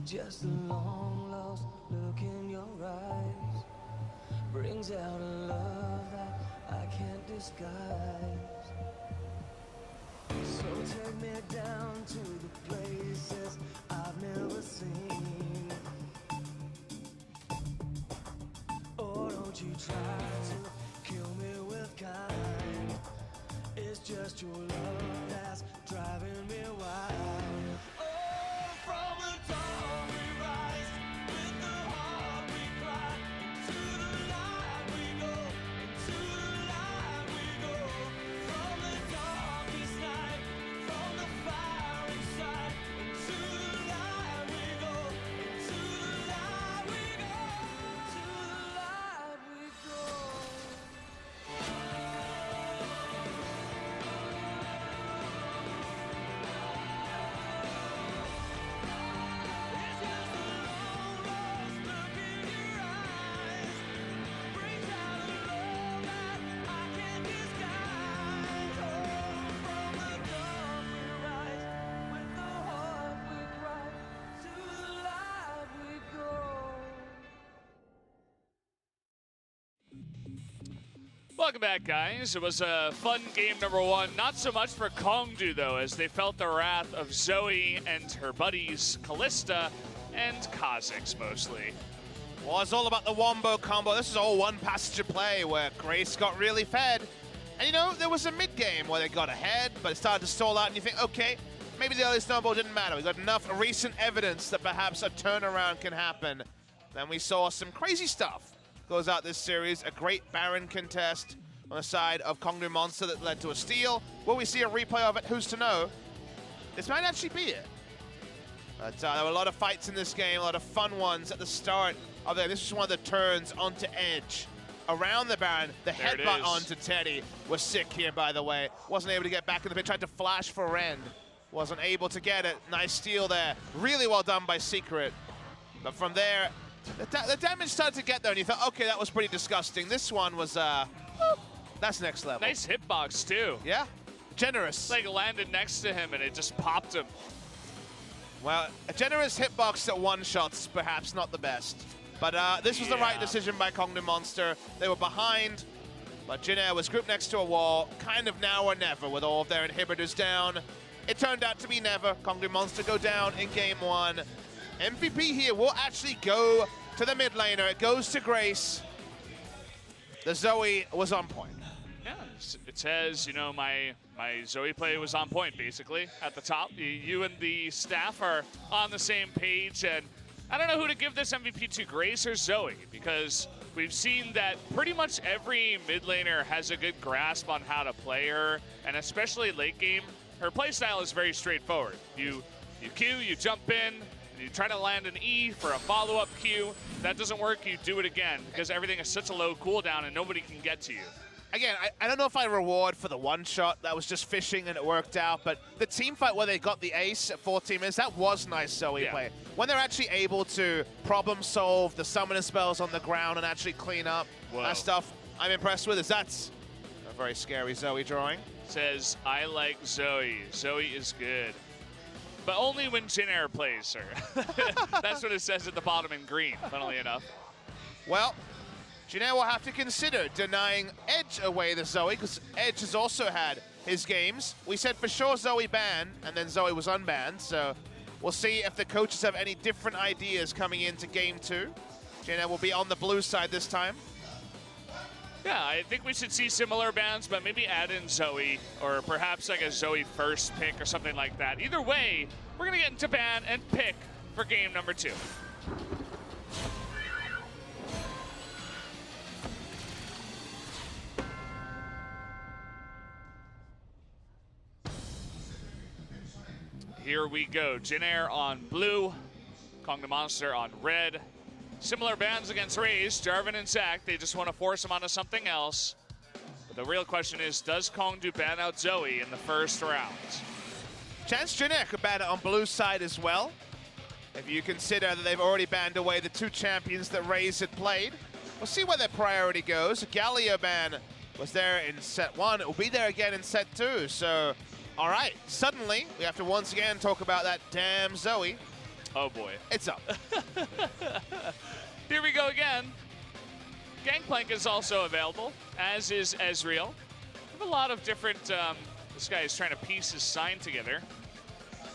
Just a long lost look in your eyes brings out a love that I can't disguise. So take me down to the places I've never seen. Or don't you try to kill me with kind. It's just your love that's driving me wild. Oh, from the dawn we rise, with the heart we cry, into the light we go, into the light we go. From the darkest night, from the fire inside, into the light we go, into the light we go, into the light we go. Welcome back, guys. It was a fun game number one. Not so much for Kongdu, though, as they felt the wrath of Zoe and her buddies, Callista and Kha'Zix, mostly. Well, it's all about the wombo combo. This is all one passage of play where Grace got really fed. And, you know, there was a mid-game where they got ahead, but it started to stall out, and you think, okay, maybe the early snowball didn't matter. We got enough recent evidence that perhaps a turnaround can happen. Then we saw some crazy stuff close out this series. A great Baron contest on the side of Kongdu Monster that led to a steal. Will we see a replay of it? Who's to know? This might actually be it. But there were a lot of fights in this game, a lot of fun ones at the start of it. This was one of the turns onto Edge. Around the Baron, the headbutt onto Teddy was sick here, by the way. Wasn't able to get back in the pit, tried to flash for Rend. Wasn't able to get it. Nice steal there. Really well done by Secret. But from there, the damage started to get there, and you thought, okay, that was pretty disgusting. This one was, that's next level. Nice hitbox, too. Yeah, generous. Like landed next to him, and it just popped him. Well, a generous hitbox at one-shots, perhaps not the best. But this was the right decision by Kongdu Monster. They were behind, but Jin Air was grouped next to a wall, kind of now or never with all of their inhibitors down. It turned out to be never. Kongdu Monster go down in game one. MVP here will actually go to the mid laner. It goes to Grace. The Zoe was on point. Yeah, it says, you know, my Zoe play was on point, basically, at the top. You and the staff are on the same page, and I don't know who to give this MVP to, Grace or Zoe, because we've seen that pretty much every mid laner has a good grasp on how to play her, and especially late game, her playstyle is very straightforward. You Q, you jump in, you try to land an E for a follow-up Q. If that doesn't work, you do it again, because everything is such a low cooldown and nobody can get to you. Again, I don't know if I reward for the one shot. That was just fishing and it worked out. But the team fight where they got the ace at 14 minutes, that was nice Zoe play. When they're actually able to problem solve the summoner spells on the ground and actually clean up that stuff, I'm impressed with. That's a very scary Zoe drawing. Says, I like Zoe. Zoe is good. But only when Jin Air plays her. That's what it says at the bottom in green, funnily enough. Well, Jin Air will have to consider denying Edge away the Zoe, because Edge has also had his games. We said for sure Zoe banned, and then Zoe was unbanned, so we'll see if the coaches have any different ideas coming into game two. Jin Air will be on the blue side this time. Yeah, I think we should see similar bans, but maybe add in Zoe, or perhaps like a Zoe first pick or something like that. Either way, we're going to get into ban and pick for game number two. Here we go. Jin Air on blue, Kongdu Monster on red. Similar bans against Raze, Jarvan and Zac. They just want to force him onto something else. But the real question is, does Kongdu ban out Zoe in the first round? Chance Jin Air could ban it on blue side as well. If you consider that they've already banned away the two champions that Raze had played. We'll see where their priority goes. Galio ban was there in set one. It will be there again in set two. So, all right, suddenly we have to once again talk about that damn Zoe. Oh boy. It's up. Here we go again. Gangplank is also available, as is Ezreal. We have a lot of different, this guy is trying to piece his sign together.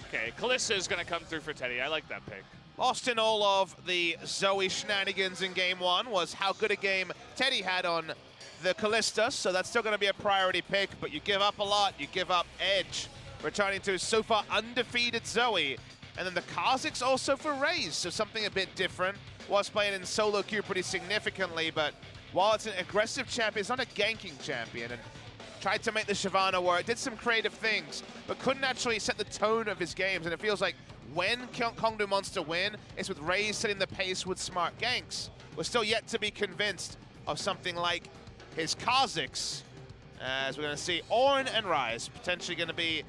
Okay, Kalista is going to come through for Teddy. I like that pick. Lost in all of the Zoe shenanigans in game one was how good a game Teddy had on the Kalista, so that's still going to be a priority pick, but you give up a lot. You give up Edge, returning to so far undefeated Zoe, and then the Kha'Zix also for Raze, so something a bit different. Was playing in solo queue pretty significantly, but while it's an aggressive champion, it's not a ganking champion, and tried to make the Shyvana work, did some creative things, but couldn't actually set the tone of his games, and it feels like when Kongnu Monster win, it's with Raze setting the pace with smart ganks. We're still yet to be convinced of something like his Kha'Zix, as we're going to see Ornn and Ryze potentially going to be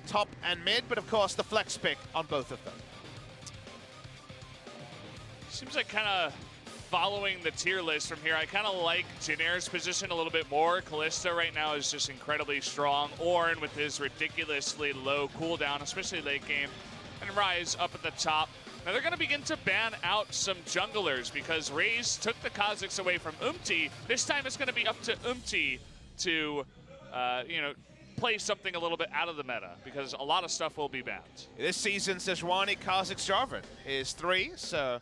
top and mid, but of course the flex pick on both of them. Seems like kind of following the tier list from here. I kind of like Jynaire's position a little bit more. Kalista right now is just incredibly strong. Ornn with his ridiculously low cooldown, especially late game. And Ryze up at the top. Now they're going to begin to ban out some junglers because Raze took the Kha'Zix away from Umti. This time it's going to be up to Umti to, play something a little bit out of the meta because a lot of stuff will be banned. This season, Sejuani, Kha'Zix, Jarvan is 3, so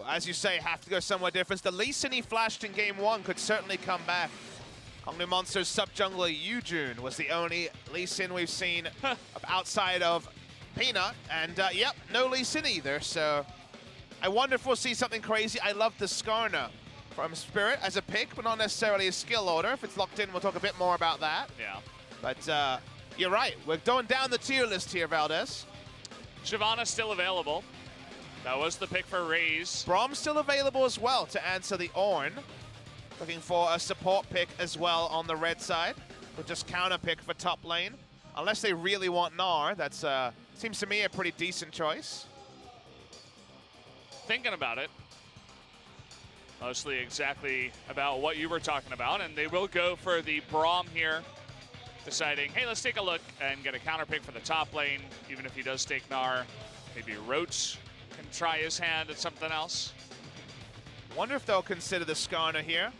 as you say, have to go somewhere different. The Lee Sin he flashed in game 1 could certainly come back. Kongnu Monster's sub-jungler Yujun was the only Lee Sin we've seen outside of Peanut, and yep, no Lee Sin either, so I wonder if we'll see something crazy. I love the Skarner from Spirit as a pick, but not necessarily a skill order. If it's locked in, we'll talk a bit more about that. Yeah. But you're right, we're going down the tier list here, Valdez. Shyvana still available. That was the pick for Raze. Braum still available as well to answer the Ornn. Looking for a support pick as well on the red side. Or just counter pick for top lane. Unless they really want Gnar, that's seems to me a pretty decent choice. Thinking about it. Mostly exactly about what you were talking about. And they will go for the Braum here. Deciding, hey, let's take a look and get a counter pick for the top lane. Even if he does take Gnar. Maybe Roach can try his hand at something else. Wonder if they'll consider the Skarner here.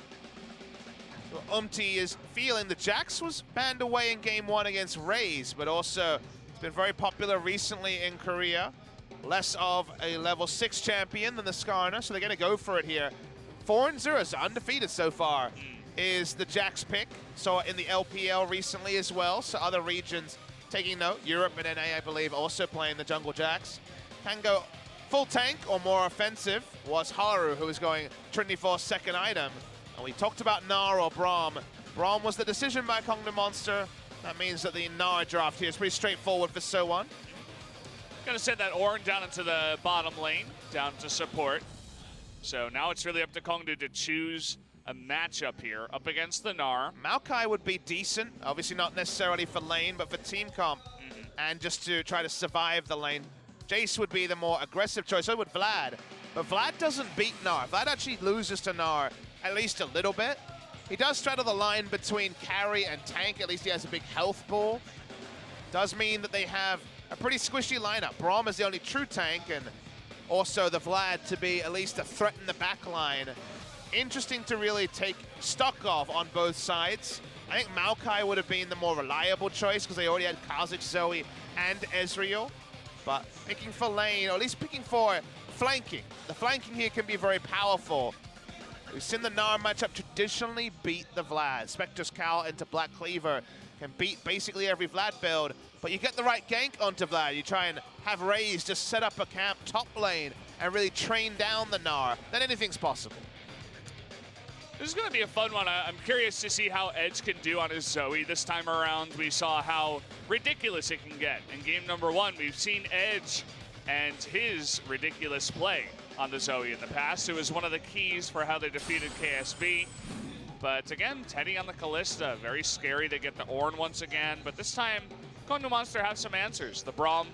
So Umti is feeling the Jax was banned away in game 1 against Raze, but also it's been very popular recently in Korea. Less of a level 6 champion than the Skarner, so they're going to go for it here. 4-0, so undefeated so far, is the Jax pick. Saw it in the LPL recently as well, so other regions taking note. Europe and NA, I believe, also playing the Jungle Jax. Can go full tank or more offensive was Haru, who was going Trinity Force second item. And we talked about Gnar or Braum. Braum was the decision by Kongnu Monster. That means that the Gnar draft here is pretty straightforward for So1. Gonna send that Ornn down into the bottom lane, down to support. So now it's really up to Kongnu to choose a matchup here up against the Gnar. Maokai would be decent, obviously not necessarily for lane, but for team comp. And just to try to survive the lane. Jace would be the more aggressive choice, so would Vlad. But Vlad doesn't beat Gnar. Vlad actually loses to Gnar at least a little bit. He does straddle the line between carry and tank. At least he has a big health pool. Does mean that they have a pretty squishy lineup. Braum is the only true tank, and also the Vlad to be at least a threat in the back line. Interesting to really take stock of on both sides. I think Maokai would have been the more reliable choice because they already had Kha'Zix, Zoe, and Ezreal. But picking for lane, or at least picking for flanking. The flanking here can be very powerful. We've seen the Gnar matchup traditionally beat the Vlad. Spectre's Cowl into Black Cleaver can beat basically every Vlad build, but you get the right gank onto Vlad. You try and have Raze just set up a camp top lane and really train down the Gnar. Then anything's possible. This is going to be a fun one. I'm curious to see how Edge can do on his Zoe. This time around, we saw how ridiculous it can get. In game number 1, we've seen Edge and his ridiculous play on the Zoe in the past. It was one of the keys for how they defeated KSB. But again, Teddy on the Kalista, very scary. They get the Ornn once again, but this time, Kongnu Monster have some answers. The Braum,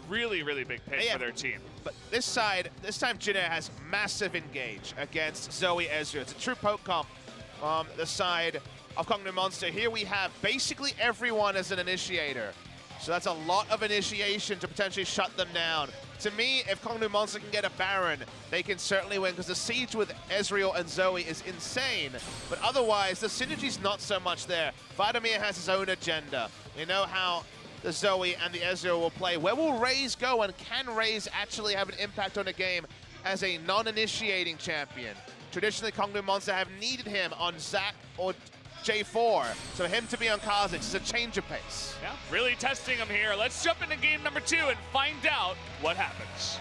really, really big pick for their team. But this time Jynnaire has massive engage against Zoe Ezreal. It's a true poke comp from the side of Kongnu Monster. Here we have basically everyone as an initiator. So that's a lot of initiation to potentially shut them down. To me, if Kongnu Monster can get a Baron, they can certainly win, because the siege with Ezreal and Zoe is insane. But otherwise, the synergy's not so much there. Vladimir has his own agenda. We know how the Zoe and the Ezreal will play. Where will Raze go, and can Raze actually have an impact on a game as a non-initiating champion? Traditionally, Kongnu Monster have needed him on Zac or J4, so him to be on Kha'Zix is a change of pace. Yeah, really testing him here. Let's jump into game number 2 and find out what happens.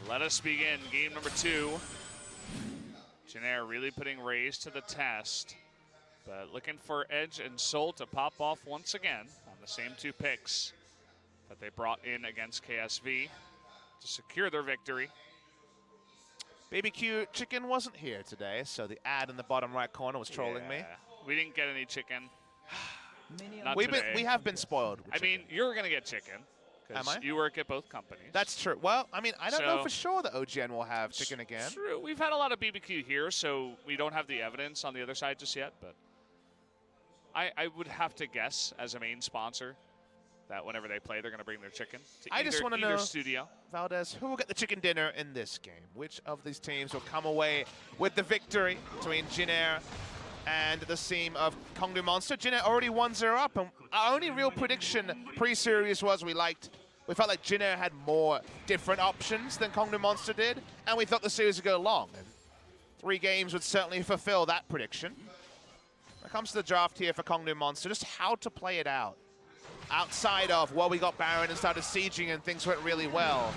Let us begin game number 2. Jin really putting Raze to the test, but looking for Edge and Soul to pop off once again on the same 2 picks that they brought in against KSV to secure their victory. BBQ Chicken wasn't here today, so the ad in the bottom right corner was trolling me. We didn't get any chicken. Not We today. have been spoiled with I mean, you're going to get chicken. Am I? You work at both companies. That's true. Well, I mean, I don't know So- for sure that OGN will have chicken again. True. We've had a lot of BBQ here, so we don't have the evidence on the other side just yet, but I would have to guess as a main sponsor that whenever they play, they're going to bring their chicken to I just wanna either know- studio. Valdez, who will get the chicken dinner in this game? Which of these teams will come away with the victory between Jin and the team of Kongnu Monster? Jin already 1-0 up, and our only real prediction pre-series was we felt like Jin had more different options than Kongnu Monster did, and we thought the series would go long. And 3 games would certainly fulfill that prediction. When it comes to the draft here for Kongnu Monster, just how to play it out. Outside of, well, we got Baron and started sieging and things went really well.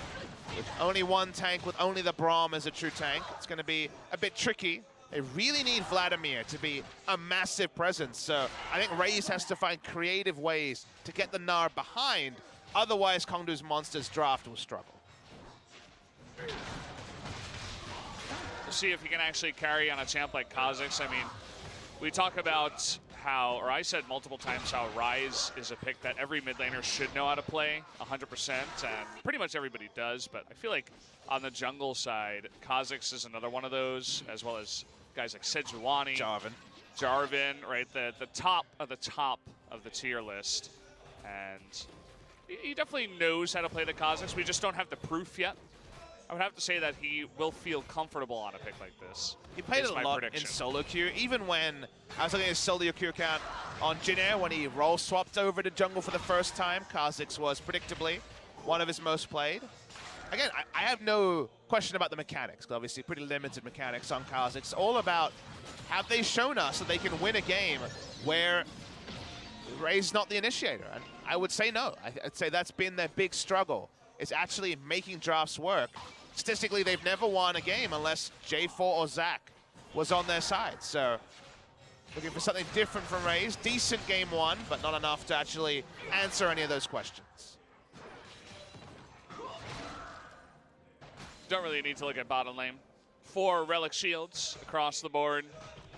With only 1 tank, with only the Braum as a true tank, it's going to be a bit tricky. They really need Vladimir to be a massive presence, so I think Raze has to find creative ways to get the Gnar behind. Otherwise, Kongnu's Monster's draft will struggle. We'll see if he can actually carry on a champ like Kha'Zix. I mean, we talk about how, or I said multiple times how Ryze is a pick that every mid laner should know how to play 100%, and pretty much everybody does, but I feel like on the jungle side, Kha'Zix is another one of those, as well as guys like Sejuani, Jarvan, right? The top of the tier list. And he definitely knows how to play the Kha'Zix. We just don't have the proof yet. I would have to say that he will feel comfortable on a pick like this. He played is it a my lot prediction. in solo queue, even when I was looking at his solo queue count on Jin when he role swapped over to jungle for the first time. Kha'Zix was predictably one of his most played. Again, I have no question about the mechanics, 'cause obviously pretty limited mechanics on Kha'Zix. It's all about, have they shown us that they can win a game where Raze is not the initiator? And I would say no. I'd say that's been their big struggle, is actually making drafts work. Statistically, they've never won a game unless J4 or Zac was on their side. So looking for something different from Raze. Decent game 1, but not enough to actually answer any of those questions. Don't really need to look at bottom lane. 4 Relic Shields across the board.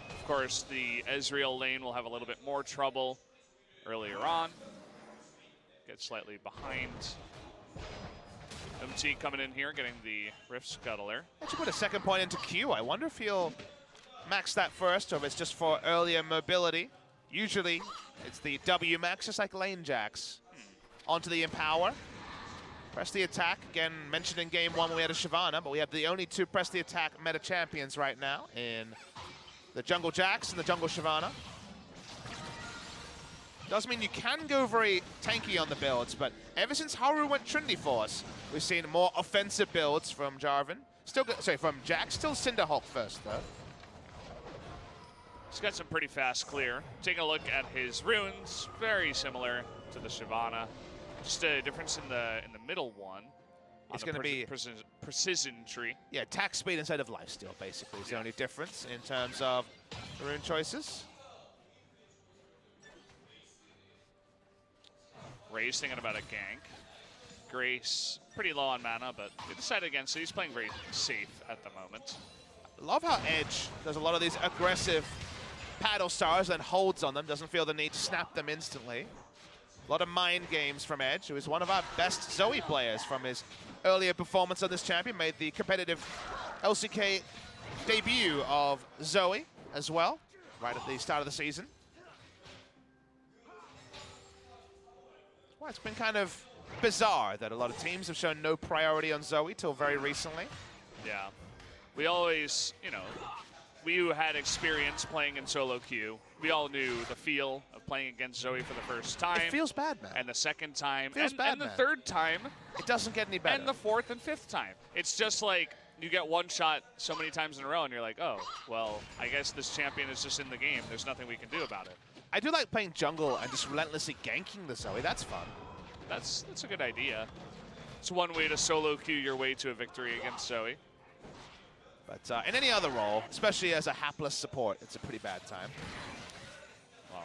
Of course, the Ezreal lane will have a little bit more trouble earlier on. Get slightly behind. MT coming in here, getting the Rift Scuttler. Actually put a second point into Q. I wonder if he'll max that first, or if it's just for earlier mobility. Usually, it's the W max, just like lane jacks. Onto the Empower. Press the attack. Again, mentioned in game 1 when we had a Shyvana, but we have the only 2 press the attack meta champions right now in the Jungle Jax and the Jungle Shyvana. Doesn't mean you can go very tanky on the builds, but ever since Haru went Trinity Force, we've seen more offensive builds from Jarvan. From Jax. Still Cinderhulk first, though. He's got some pretty fast clear. Taking a look at his runes, very similar to the Shyvana. Just a difference in the middle one. It's going to be precision tree. Yeah, attack speed instead of lifesteal, basically, is the only difference in terms of rune choices. Raze thinking about a gank. Grace pretty low on mana, but they decided against it. He's playing very safe at the moment. Love how Edge does a lot of these aggressive paddle stars and holds on them. Doesn't feel the need to snap them instantly. A lot of mind games from Edge, who is one of our best Zoe players from his earlier performance on this champion. Made the competitive LCK debut of Zoe as well, right at the start of the season. Well, it's been kind of bizarre that a lot of teams have shown no priority on Zoe till very recently. Yeah. We always, you know, we who had experience playing in solo queue, we all knew the feel of playing against Zoe for the first time. It feels bad, man. And the second time. Feels bad, and the man. third time. It doesn't get any better. And the fourth and fifth time. It's just like you get one shot so many times in a row and you're like, oh, well, I guess this champion is just in the game. There's nothing we can do about it. I do like playing jungle and just relentlessly ganking the Zoe. That's fun. That's a good idea. It's one way to solo queue your way to a victory against Zoe. But in any other role, especially as a hapless support, it's a pretty bad time. Well,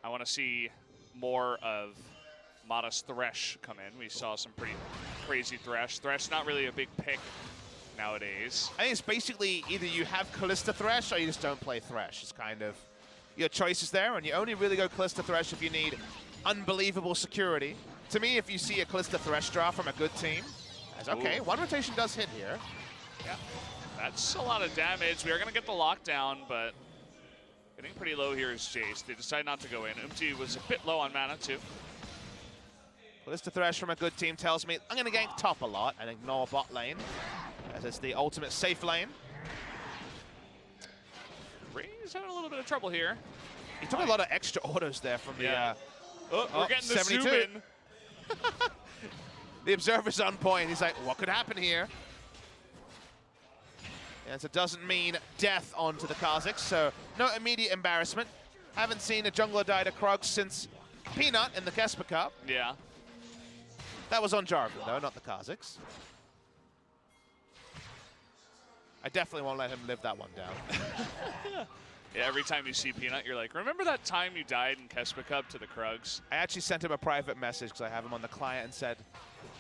I want to see more of Modest Thresh come in. We saw some pretty crazy Thresh. Thresh not really a big pick nowadays. I think it's basically either you have Kalista Thresh or you just don't play Thresh. It's kind of your choices there, and you only really go Kalista Thresh if you need unbelievable security. To me, if you see a Kalista Thresh draft from a good team, as okay, one rotation does hit here. Yeah, that's a lot of damage. We are going to get the lockdown, but getting pretty low here is Jace. They decide not to go in. Umti was a bit low on mana, too. Kalista Thresh from a good team tells me I'm going to gank top a lot and ignore bot lane, as it's the ultimate safe lane. Ray's having a little bit of trouble here. He took a lot of extra autos there from the... we're getting the 72. zoom in. The observer's on point. He's like, what could happen here? And so it doesn't mean death onto the Kha'Zix, so no immediate embarrassment. Haven't seen a jungler die to Krugs since Peanut in the Kesper Cup. Yeah. That was on Jarvan, though, not the Kha'Zix. I definitely won't let him live that one down. Yeah, every time you see Peanut, you're like, remember that time you died in Kesper Cup to the Krugs? I actually sent him a private message because I have him on the client and said,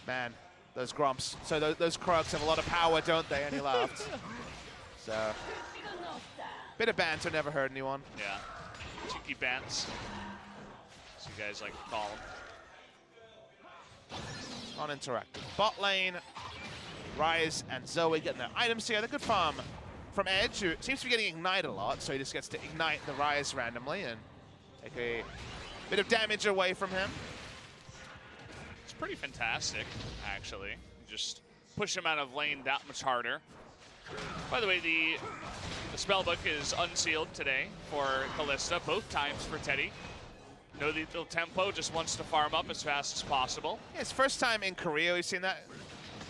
man, those Grumps, so those Krugs have a lot of power, don't they? And he laughed. So, bit of banter never hurt anyone. Yeah. Cheeky bants, as you guys like to call them. Non-interactive. Bot lane, Ryze and Zoe getting their items here. The good farm from Edge, who seems to be getting ignited a lot, so he just gets to ignite the Ryze randomly and take a bit of damage away from him. It's pretty fantastic, actually. Just push him out of lane that much harder. By the way, the spellbook is unsealed today for Kalista, both times for Teddy. No lethal tempo, just wants to farm up as fast as possible. Yeah, it's first time in Korea we've seen that.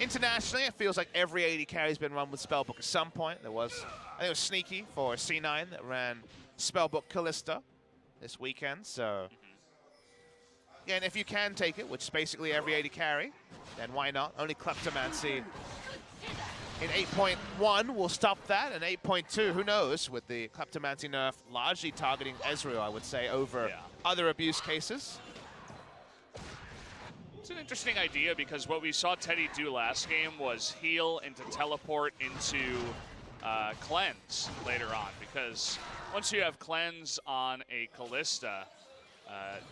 Internationally, it feels like every AD carry's been run with Spellbook at some point. There was, I think it was Sneaky for C9 that ran Spellbook Kalista this weekend, so. Yeah, and if you can take it, which is basically every AD carry, then why not? Only Kleptomancy in 8.1 will stop that, and 8.2, who knows, with the Kleptomancy nerf largely targeting Ezreal, I would say, over other abuse cases. It's an interesting idea because what we saw Teddy do last game was heal into teleport into cleanse later on, because once you have cleanse on a Kalista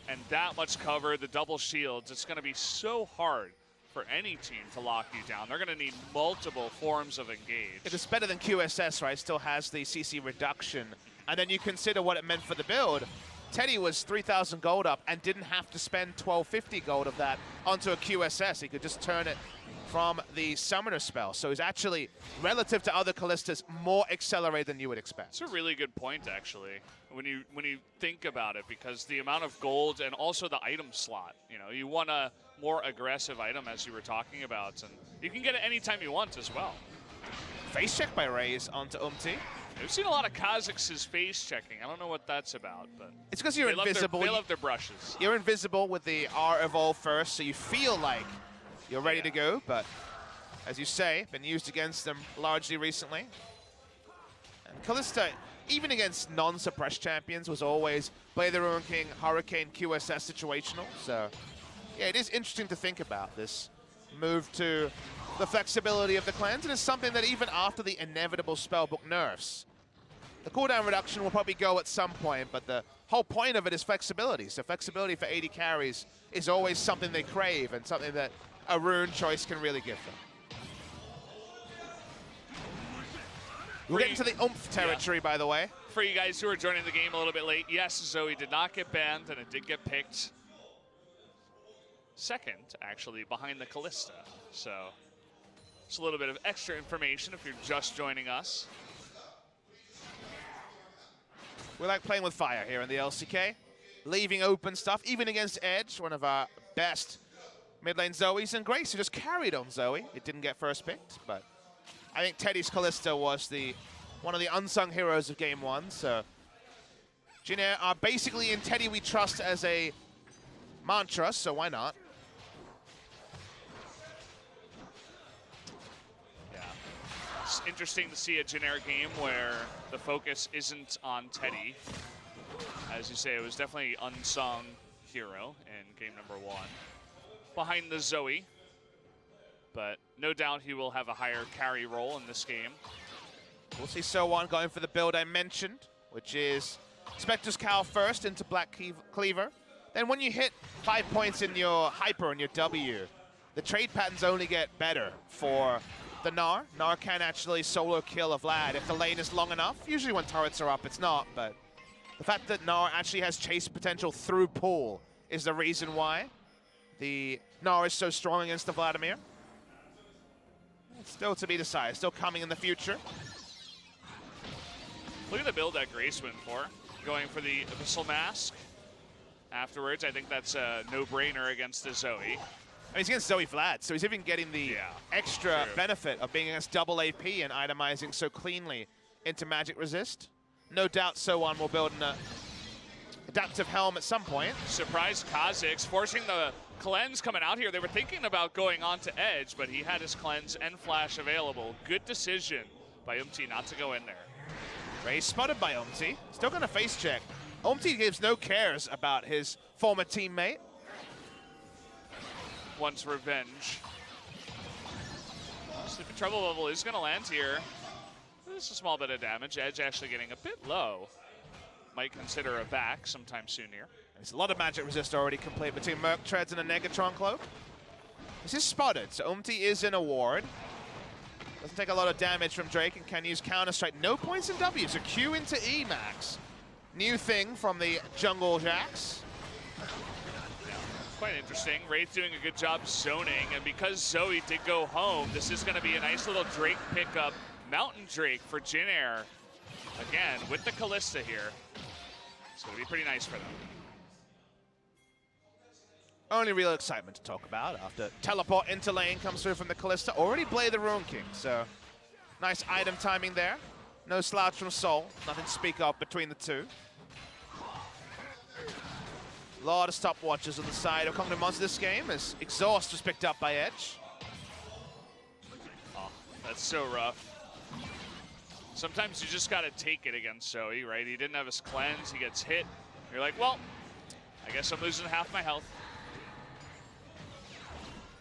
and that much cover, the double shields, it's going to be so hard for any team to lock you down. They're going to need multiple forms of engage. It's better than QSS, right? Still has the CC reduction. And then you consider what it meant for the build. Teddy was 3,000 gold up and didn't have to spend 1,250 gold of that onto a QSS. He could just turn it from the Summoner spell. So he's actually, relative to other Kalistas, more accelerated than you would expect. It's a really good point, actually, when you think about it, because the amount of gold and also the item slot. You know, you want a more aggressive item, as you were talking about, and you can get it anytime you want as well. Face check by Raze onto Umti. We've seen a lot of Kha'Zix's face checking. I don't know what that's about, but it's because you're invisible. They love their brushes. You're invisible with the R evolve first, so you feel like you're ready to go, but as you say, been used against them largely recently. And Kalista, even against non-suppressed champions, was always play the Ruin King, Hurricane, QSS situational. So yeah, it is interesting to think about this move to the flexibility of the cleanse, and it's something that even after the inevitable spellbook nerfs, the cooldown reduction will probably go at some point, but the whole point of it is flexibility. So flexibility for AD carries is always something they crave and something that a rune choice can really give them. We're getting to the oomph territory, by the way. For you guys who are joining the game a little bit late, yes, Zoe did not get banned, and it did get picked second, actually, behind the Kalista. So just a little bit of extra information if you're just joining us. We like playing with fire here in the LCK, leaving open stuff, even against Edge, one of our best mid lane Zoes, and Grace, who just carried on Zoe. It didn't get first picked, but I think Teddy's Kalista was one of the unsung heroes of Game 1, so Jin Air are basically in Teddy we trust as a mantra, so why not? Yeah. It's interesting to see a Jin Air game where the focus isn't on Teddy. As you say, it was definitely unsung hero in game number 1. Behind the Zoe, but no doubt he will have a higher carry role in this game. We'll see So1 going for the build I mentioned, which is Spectre's Cowl first into Black Cleaver. Then when you hit 5 points in your Hyper and your W, the trade patterns only get better for the Gnar. Gnar can actually solo kill a Vlad if the lane is long enough. Usually when turrets are up, it's not, but the fact that Gnar actually has chase potential through pool is the reason why the Gnar is so strong against the Vladimir. It's still to be decided, still coming in the future. Look at the build that Grace went for. Going for the Abyssal Mask. Afterwards, I think that's a no-brainer against the Zoe. I mean, he's against Zoe Vlad, so he's even getting the extra benefit of being against double AP and itemizing so cleanly into Magic Resist. No doubt So1 will build an adaptive helm at some point. Surprise Kha'Zix forcing the cleanse coming out here. They were thinking about going on to Edge, but he had his cleanse and flash available. Good decision by Umti not to go in there. Ray spotted by Umti. Still going to face check. Umti gives no cares about his former teammate. Wants revenge. Sleeping Trouble Bubble is going to land here. Just a small bit of damage. Edge actually getting a bit low. Might consider a back sometime soon here. There's a lot of Magic Resist already complete between Merc Treads and a Negatron Cloak. This is spotted, so Umti is in a ward. Doesn't take a lot of damage from Drake and can use Counter-Strike. No points in W, so Q into E, Max. New thing from the Jungle Jacks. Yeah, quite interesting. Wraith doing a good job zoning, and because Zoe did go home, this is going to be a nice little Drake pickup. Mountain Drake for Jin Air. Again, with the Kalista here. It's going to be pretty nice for them. Only real excitement to talk about after teleport into lane comes through from the Kalista. Already Blade the Ruin King, so nice item timing there. No slouch from Soul, nothing to speak of between the two. A lot of stopwatches on the side of Kongdom Monster this game as Exhaust was picked up by Edge. Oh, that's so rough. Sometimes you just got to take it against Zoe, right? He didn't have his cleanse, he gets hit. You're like, well, I guess I'm losing half my health.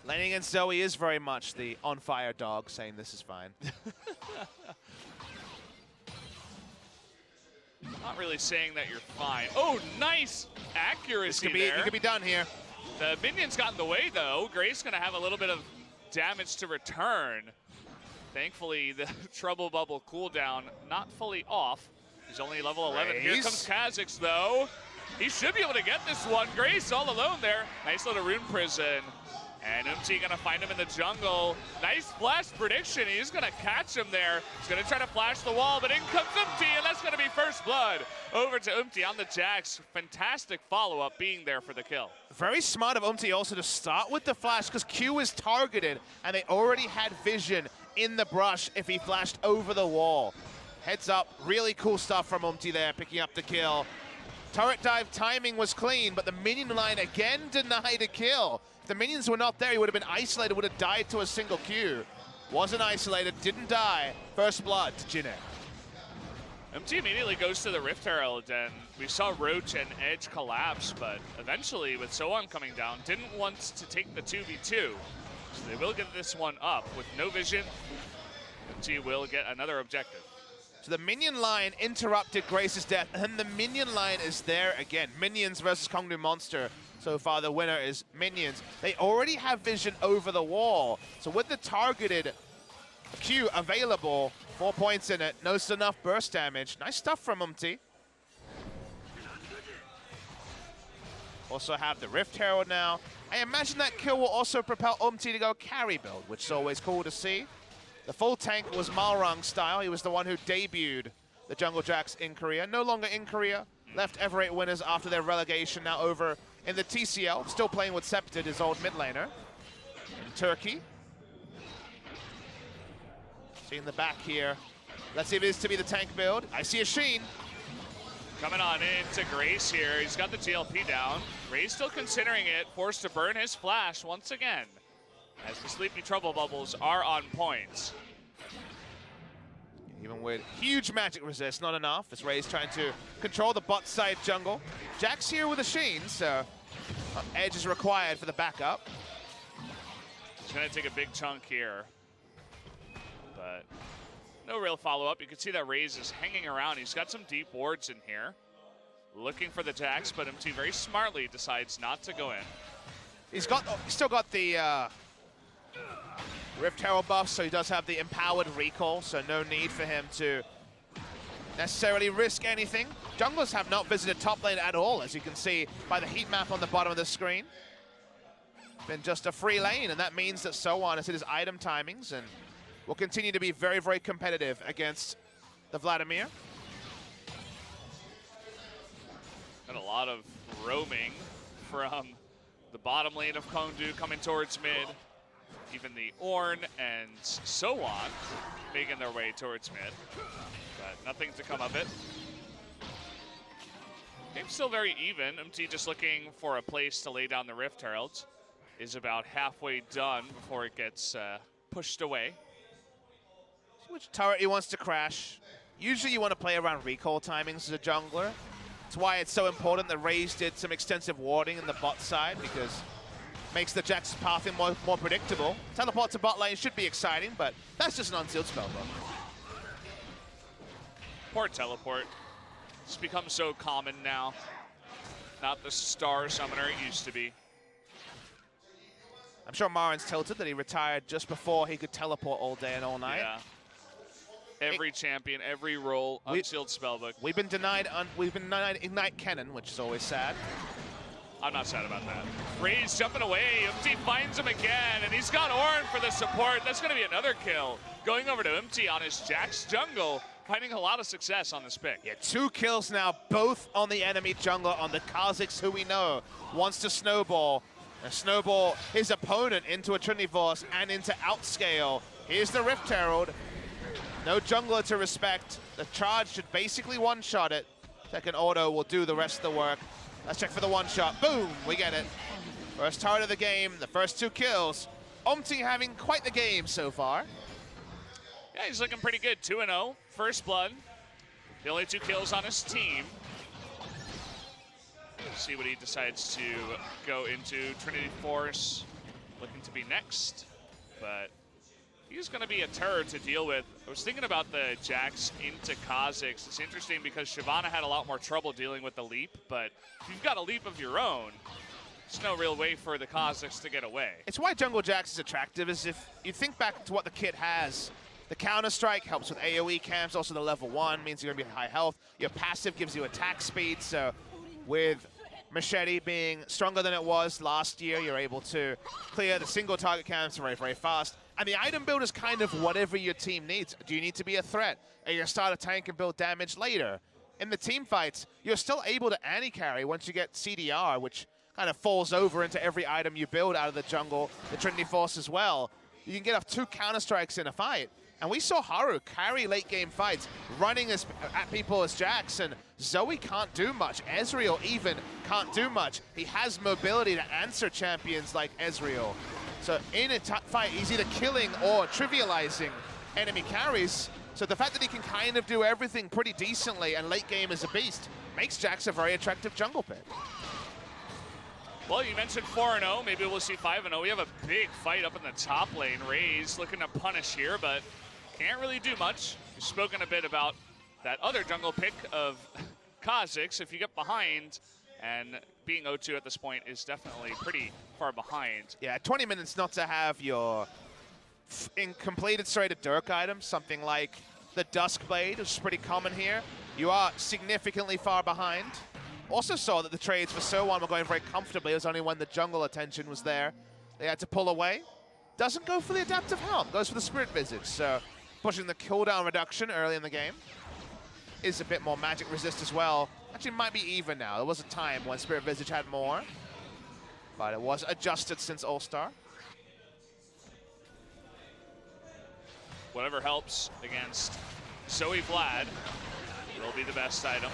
Laning against Zoe is very much the on-fire dog saying this is fine. Not really saying that you're fine. Oh, nice accuracy there. You could be done here. The minions got in the way, though. Grace going to have a little bit of damage to return. Thankfully, the Trouble Bubble cooldown not fully off. He's only level 11. Grace. Here comes Kha'Zix, though. He should be able to get this one. Grace all alone there. Nice little rune prison. And Umti gonna find him in the jungle. Nice flash prediction. He's gonna catch him there. He's gonna try to flash the wall, but in comes Umti, and that's gonna be first blood. Over to Umti on the Jax. Fantastic follow-up being there for the kill. Very smart of Umti also to start with the flash because Q is targeted, and they already had vision in the brush if he flashed over the wall. Heads up, really cool stuff from Umti there, picking up the kill. Turret dive timing was clean, but the minion line again denied a kill. If the minions were not there, he would have been isolated, would have died to a single Q. Wasn't isolated, didn't die. First blood to Jin Air. Umti immediately goes to the Rift Herald, and we saw Roach and Edge collapse, but eventually, with So1 coming down, didn't want to take the 2v2. So they will get this one up with no vision. Umti will get another objective. So the minion line interrupted Grace's death, and the minion line is there again. Minions versus Kongnu Monster. So far, the winner is Minions. They already have vision over the wall. So with the targeted Q available, 4 points in it, knows enough burst damage. Nice stuff from Umti. Also have the Rift Herald now. I imagine that kill will also propel Umti to go carry build, which is always cool to see. The full tank was Malrang style. He was the one who debuted the Jungle Jacks in Korea. No longer in Korea. Left Everate winners after their relegation, now over in the TCL. Still playing with Septid, his old mid laner. In Turkey. Seeing the back here. Let's see if it is to be the tank build. I see a Sheen. Coming on into Grace here. He's got the GLP down. Grace still considering it, forced to burn his flash once again, as the Sleepy Trouble Bubbles are on point. Even with huge magic resist, not enough. As Ray's trying to control the bot side jungle. Jack's here with a Sheen, so edge is required for the backup. He's gonna take a big chunk here, but no real follow-up. You can see that Raze is hanging around. He's got some deep wards in here, looking for the Jax, but MT very smartly decides not to go in. He's still got the Rift Herald buff, so he does have the empowered recall, so no need for him to necessarily risk anything. Junglers have not visited top lane at all, as you can see by the heat map on the bottom of the screen. Been just a free lane, and that means that Sowan has hit his item timings and will continue to be very, very competitive against the Vladimir. Got a lot of roaming from the bottom lane of Kongdu coming towards mid. Even the Ornn and Sowan making their way towards mid, but nothing to come of it. Game's still very even. MT just looking for a place to lay down the Rift Herald. Is about halfway done before it gets pushed away. See which turret he wants to crash. Usually you want to play around recall timings as a jungler. That's why it's so important that Raze did some extensive warding in the bot side, because makes the Jax pathing more predictable. Teleport to bot lane should be exciting, but that's just an unsealed spell though. Poor teleport. It's become so common now. Not the star summoner it used to be. I'm sure Marin's tilted that he retired just before he could teleport all day and all night. Yeah. Every champion, every role, unsealed spellbook. We've been denied Ignite Cannon, which is always sad. I'm not sad about that. Raze jumping away. MT finds him again, and he's got Ornn for the support. That's going to be another kill. Going over to MT on his Jax jungle, finding a lot of success on this pick. Yeah, 2 kills now, both on the enemy jungler, on the Kha'Zix, who we know wants to snowball. And snowball his opponent into a Trinity Force and into Outscale. Here's the Rift Herald. No jungler to respect. The charge should basically one-shot it. Second auto will do the rest of the work. Let's check for the one-shot. Boom, we get it. First target of the game, the first 2 kills. Umti having quite the game so far. Yeah, he's looking pretty good. 2-0, first blood. The only 2 kills on his team. See what he decides to go into. Trinity Force looking to be next, but he's going to be a terror to deal with. I was thinking about the Jax into Kha'Zix. It's interesting because Shyvana had a lot more trouble dealing with the leap, but if you've got a leap of your own, there's no real way for the Kha'Zix to get away. It's why Jungle Jax is attractive, is if you think back to what the kit has. The Counter-Strike helps with AoE camps, also the level 1 means you're going to be high health. Your passive gives you attack speed, so with Machete being stronger than it was last year, you're able to clear the single target camps very, very fast. And the item build is kind of whatever your team needs. Do you need to be a threat? Are you going to start a tank and build damage later? In the team fights, you're still able to anti-carry once you get CDR, which kind of falls over into every item you build out of the jungle, the Trinity Force as well. You can get off 2 Counter-Strikes in a fight. And we saw Haru carry late-game fights, running at people as Jax, and Zoe can't do much. Ezreal even can't do much. He has mobility to answer champions like Ezreal. So in a fight, he's either killing or trivializing enemy carries. So the fact that he can kind of do everything pretty decently and late game is a beast makes Jax a very attractive jungle pick. Well, you mentioned 4-0. Maybe we'll see 5-0. We have a big fight up in the top lane. Raze looking to punish here, but can't really do much. We've spoken a bit about that other jungle pick of Kha'Zix, if you get behind, and being 0-2 at this point is definitely pretty far behind. Yeah, 20 minutes not to have your completed serrated Dirk items, something like the Duskblade, which is pretty common here. You are significantly far behind. Also saw that the trades for So1 were going very comfortably. It was only when the jungle attention was there they had to pull away. Doesn't go for the Adaptive Helm, goes for the Spirit Visage. So pushing the cooldown reduction early in the game. Is a bit more magic resist as well. Actually might be even now. There was a time when Spirit Visage had more, but it was adjusted since All-Star. Whatever helps against Zoe Vlad will be the best item.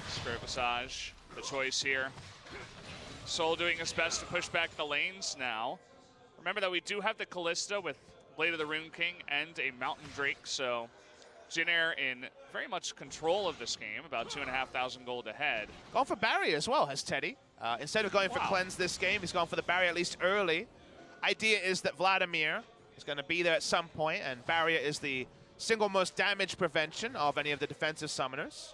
Spirit Visage, the choice here. Soul doing his best to push back the lanes now. Remember that we do have the Kalista with Blade of the Rune King and a Mountain Drake, so Jin Air in very much control of this game, about 2,500 gold ahead. Gone for barrier as well, has Teddy. Instead of going for cleanse this game, he's gone for the barrier at least early. Idea is that Vladimir is going to be there at some point, and barrier is the single most damage prevention of any of the defensive summoners.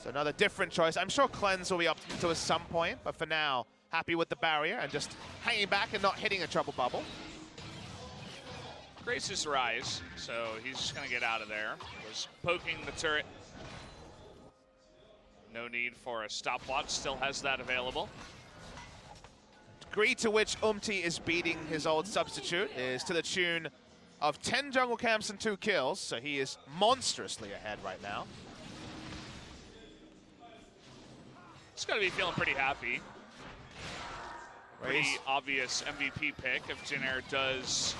So another different choice. I'm sure cleanse will be up to at some point, but for now, happy with the barrier and just hanging back and not hitting a trouble bubble. Grace's rise, so he's just going to get out of there. Was poking the turret. No need for a stopwatch, still has that available. Degree to which is beating his old substitute is to the tune of 10 jungle camps and 2 kills, so he is monstrously ahead right now. He's got to be feeling pretty happy. Pretty obvious MVP pick if Jin Air does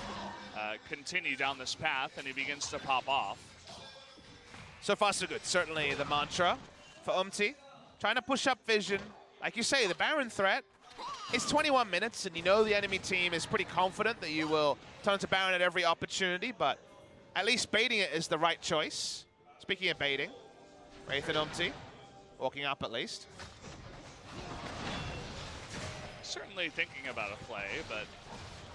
continue down this path and he begins to pop off. So far so good. Certainly the mantra for trying to push up vision. Like you say, the Baron threat, it's 21 minutes and you know the enemy team is pretty confident that you will turn to Baron at every opportunity, but at least baiting it is the right choice. Speaking of baiting, Wraith and walking up at least. Certainly thinking about a play, but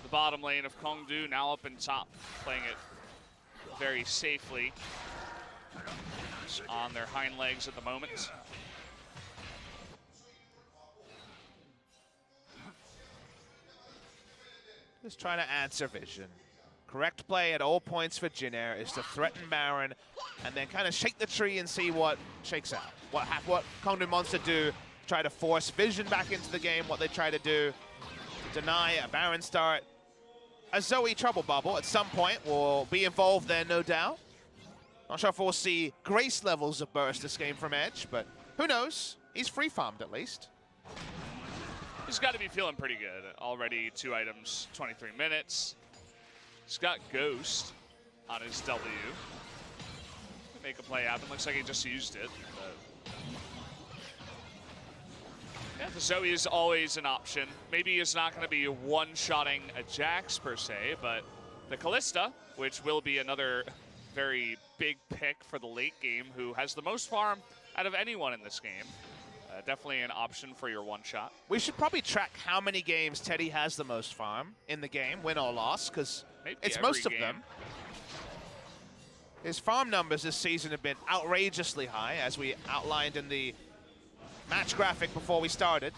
the bottom lane of Kongdu now up in top, playing it very safely on their hind legs at the moment. Just trying to answer vision. Correct play at all points for Jin Air is to threaten Baron and then kind of shake the tree and see what shakes out. What Kongdu Monster do, try to force vision back into the game, what they try to do, deny a Baron start. A Zoe trouble bubble at some point will be involved there, no doubt. Not sure if we'll see Grace levels of burst this game from Edge, but who knows? He's free farmed at least. He's got to be feeling pretty good. Already 2 items, 23 minutes. He's got Ghost on his W. Make a play happen. Looks like he just used it. But yeah, the Zoe is always an option. Maybe he's not going to be one-shotting a Jax per se, but the Kalista, which will be another very big pick for the late game, who has the most farm out of anyone in this game. Definitely an option for your one-shot. We should probably track how many games Teddy has the most farm in the game, win or loss, because it's most of them. His farm numbers this season have been outrageously high, as we outlined in the match graphic before we started.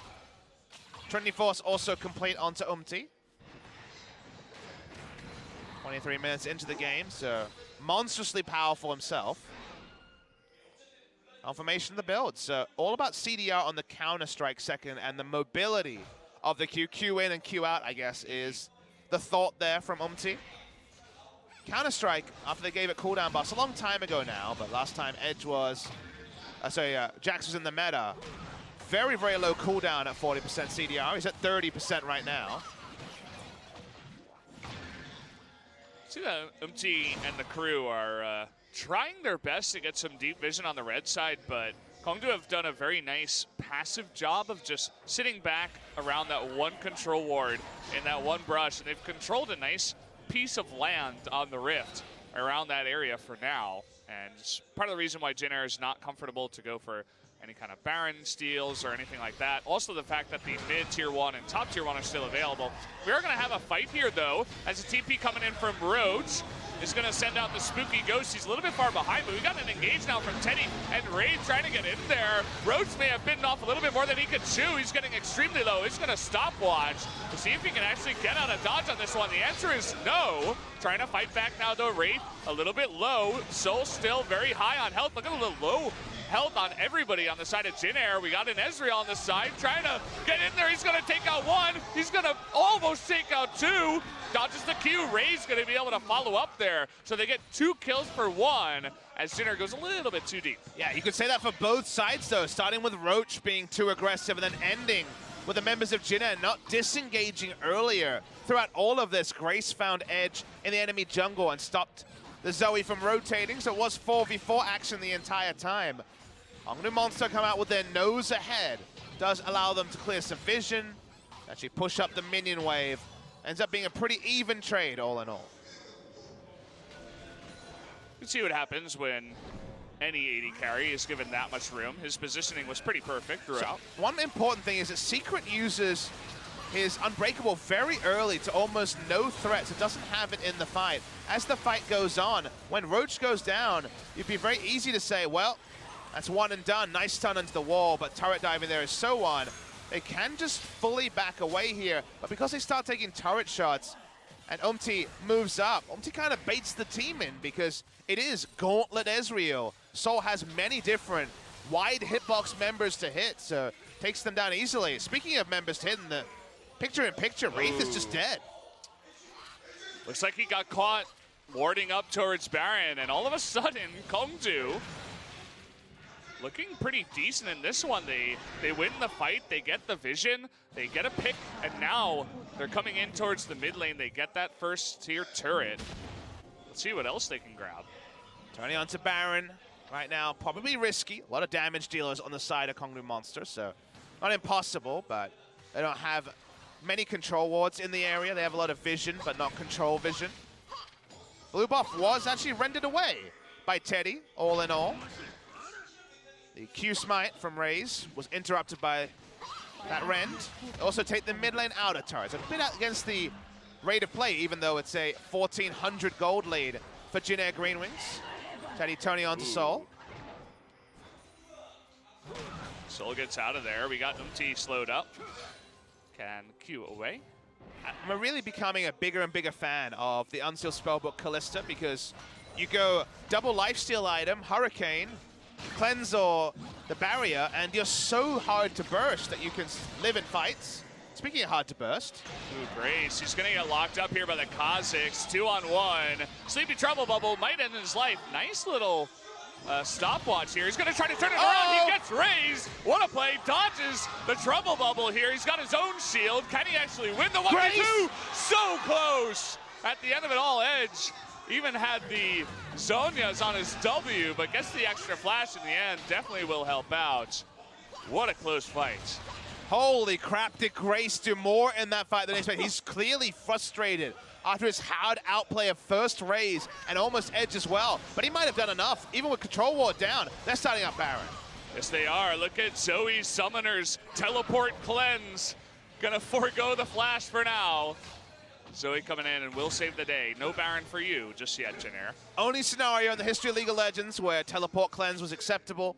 Trinity Force also complete onto 23 minutes into the game, so monstrously powerful himself. Confirmation of the build, so all about CDR on the Counter-Strike second, and the mobility of the Q in and Q out, I guess, is the thought there from Counter-Strike, after they gave it cooldown buffs a long time ago now, but last time Edge was, Jax was in the meta, very, very low cooldown at 40% CDR. He's at 30% right now. See that and the crew are trying their best to get some deep vision on the red side, but Kongdu have done a very nice passive job of just sitting back around that one control ward in that one brush, and they've controlled a nice piece of land on the Rift around that area for now, and it's part of the reason why Jin Air is not comfortable to go for any kind of Baron steals or anything like that. Also the fact that the mid-tier 1 and top tier 1 are still available. We are going to have a fight here, though, as a TP coming in from Roach. is going to send out the spooky ghost. He's a little bit far behind, but we got an engage now from Teddy, and Ray trying to get in there. Roach may have bitten off a little bit more than he could chew. He's getting extremely low. He's going to stopwatch to see if he can actually get out of dodge on this one. The answer is no. Trying to fight back now, though. Wraith a little bit low. Soul still very high on health. Look at a little low health on everybody on the side of Jin Air. We got an Ezreal on the side trying to get in there. He's going to take out one. He's going to almost take out two. Dodges the Q. Ray's going to be able to follow up there. So they get 2 kills for 1 as Jin Air goes a little bit too deep. Yeah, you could say that for both sides, though. Starting with Roach being too aggressive and then ending with the members of Jin Air not disengaging earlier. Throughout all of this, Grace found Edge in the enemy jungle and stopped the Zoe from rotating, so it was 4v4 action the entire time. Hongnu Monster come out with their nose ahead. Does allow them to clear some vision, actually push up the minion wave. Ends up being a pretty even trade, all in all. You can see what happens when any AD carry is given that much room. His positioning was pretty perfect throughout. So one important thing is that Secret uses his Unbreakable very early to almost no threats. It doesn't have it in the fight. As the fight goes on, when Roach goes down, it'd be very easy to say, well, that's one and done. Nice stun into the wall, but turret diving there is so on. They can just fully back away here, but because they start taking turret shots and Umti moves up, Umti kind of baits the team in because it is Gauntlet Ezreal. Soul has many different wide hitbox members to hit, so takes them down easily. Speaking of members to hit in the picture-in-picture, Wraith is just dead. Looks like he got caught warding up towards Baron, and all of a sudden, Kongju looking pretty decent in this one. They win the fight, they get the vision, they get a pick, and now they're coming in towards the mid lane. They get that first tier turret. Let's see what else they can grab. Turning on to Baron right now, probably risky. A lot of damage dealers on the side of Kongnu Monster, so not impossible, but they don't have many control wards in the area. They have a lot of vision, but not control vision. Blue buff was actually rendered away by Teddy, all in all. The Q smite from Raze was interrupted by that rend. Also take the mid lane outer turret. So a bit out against the rate of play, even though it's a 1,400 gold lead for Jin Air Green Wings. Teddy turning on to Soul. Soul gets out of there. We got Umti slowed up. Can Q away. I'm really becoming a bigger and bigger fan of the Unsealed Spellbook Kalista because you go double lifesteal item, Hurricane, Cleanse or the Barrier, and you're so hard to burst that you can live in fights. Speaking of hard to burst. Ooh, Grace, he's gonna get locked up here by the Kha'Zix. 2-on-1. Sleepy Trouble Bubble might end his life. Nice little stopwatch here. He's gonna try to turn it around. He gets raised. What a play. Dodges the Trouble Bubble here. He's got his own shield. Can he actually win the 1v2? So close. At the end of it all, Edge even had the Zhonya's on his W, but gets the extra flash in the end. Definitely will help out. What a close fight. Holy crap, did Grace do more in that fight than expected? He's clearly frustrated after his hard outplay of first Raze and almost Edge as well. But he might have done enough, even with Control Ward down. They're starting up Baron. Yes, they are. Look at Zoe's Summoner's Teleport Cleanse. Gonna forego the flash for now. Zoe coming in and will save the day. No Baron for you just yet, Jin Air. Only scenario in the history of League of Legends where Teleport Cleanse was acceptable.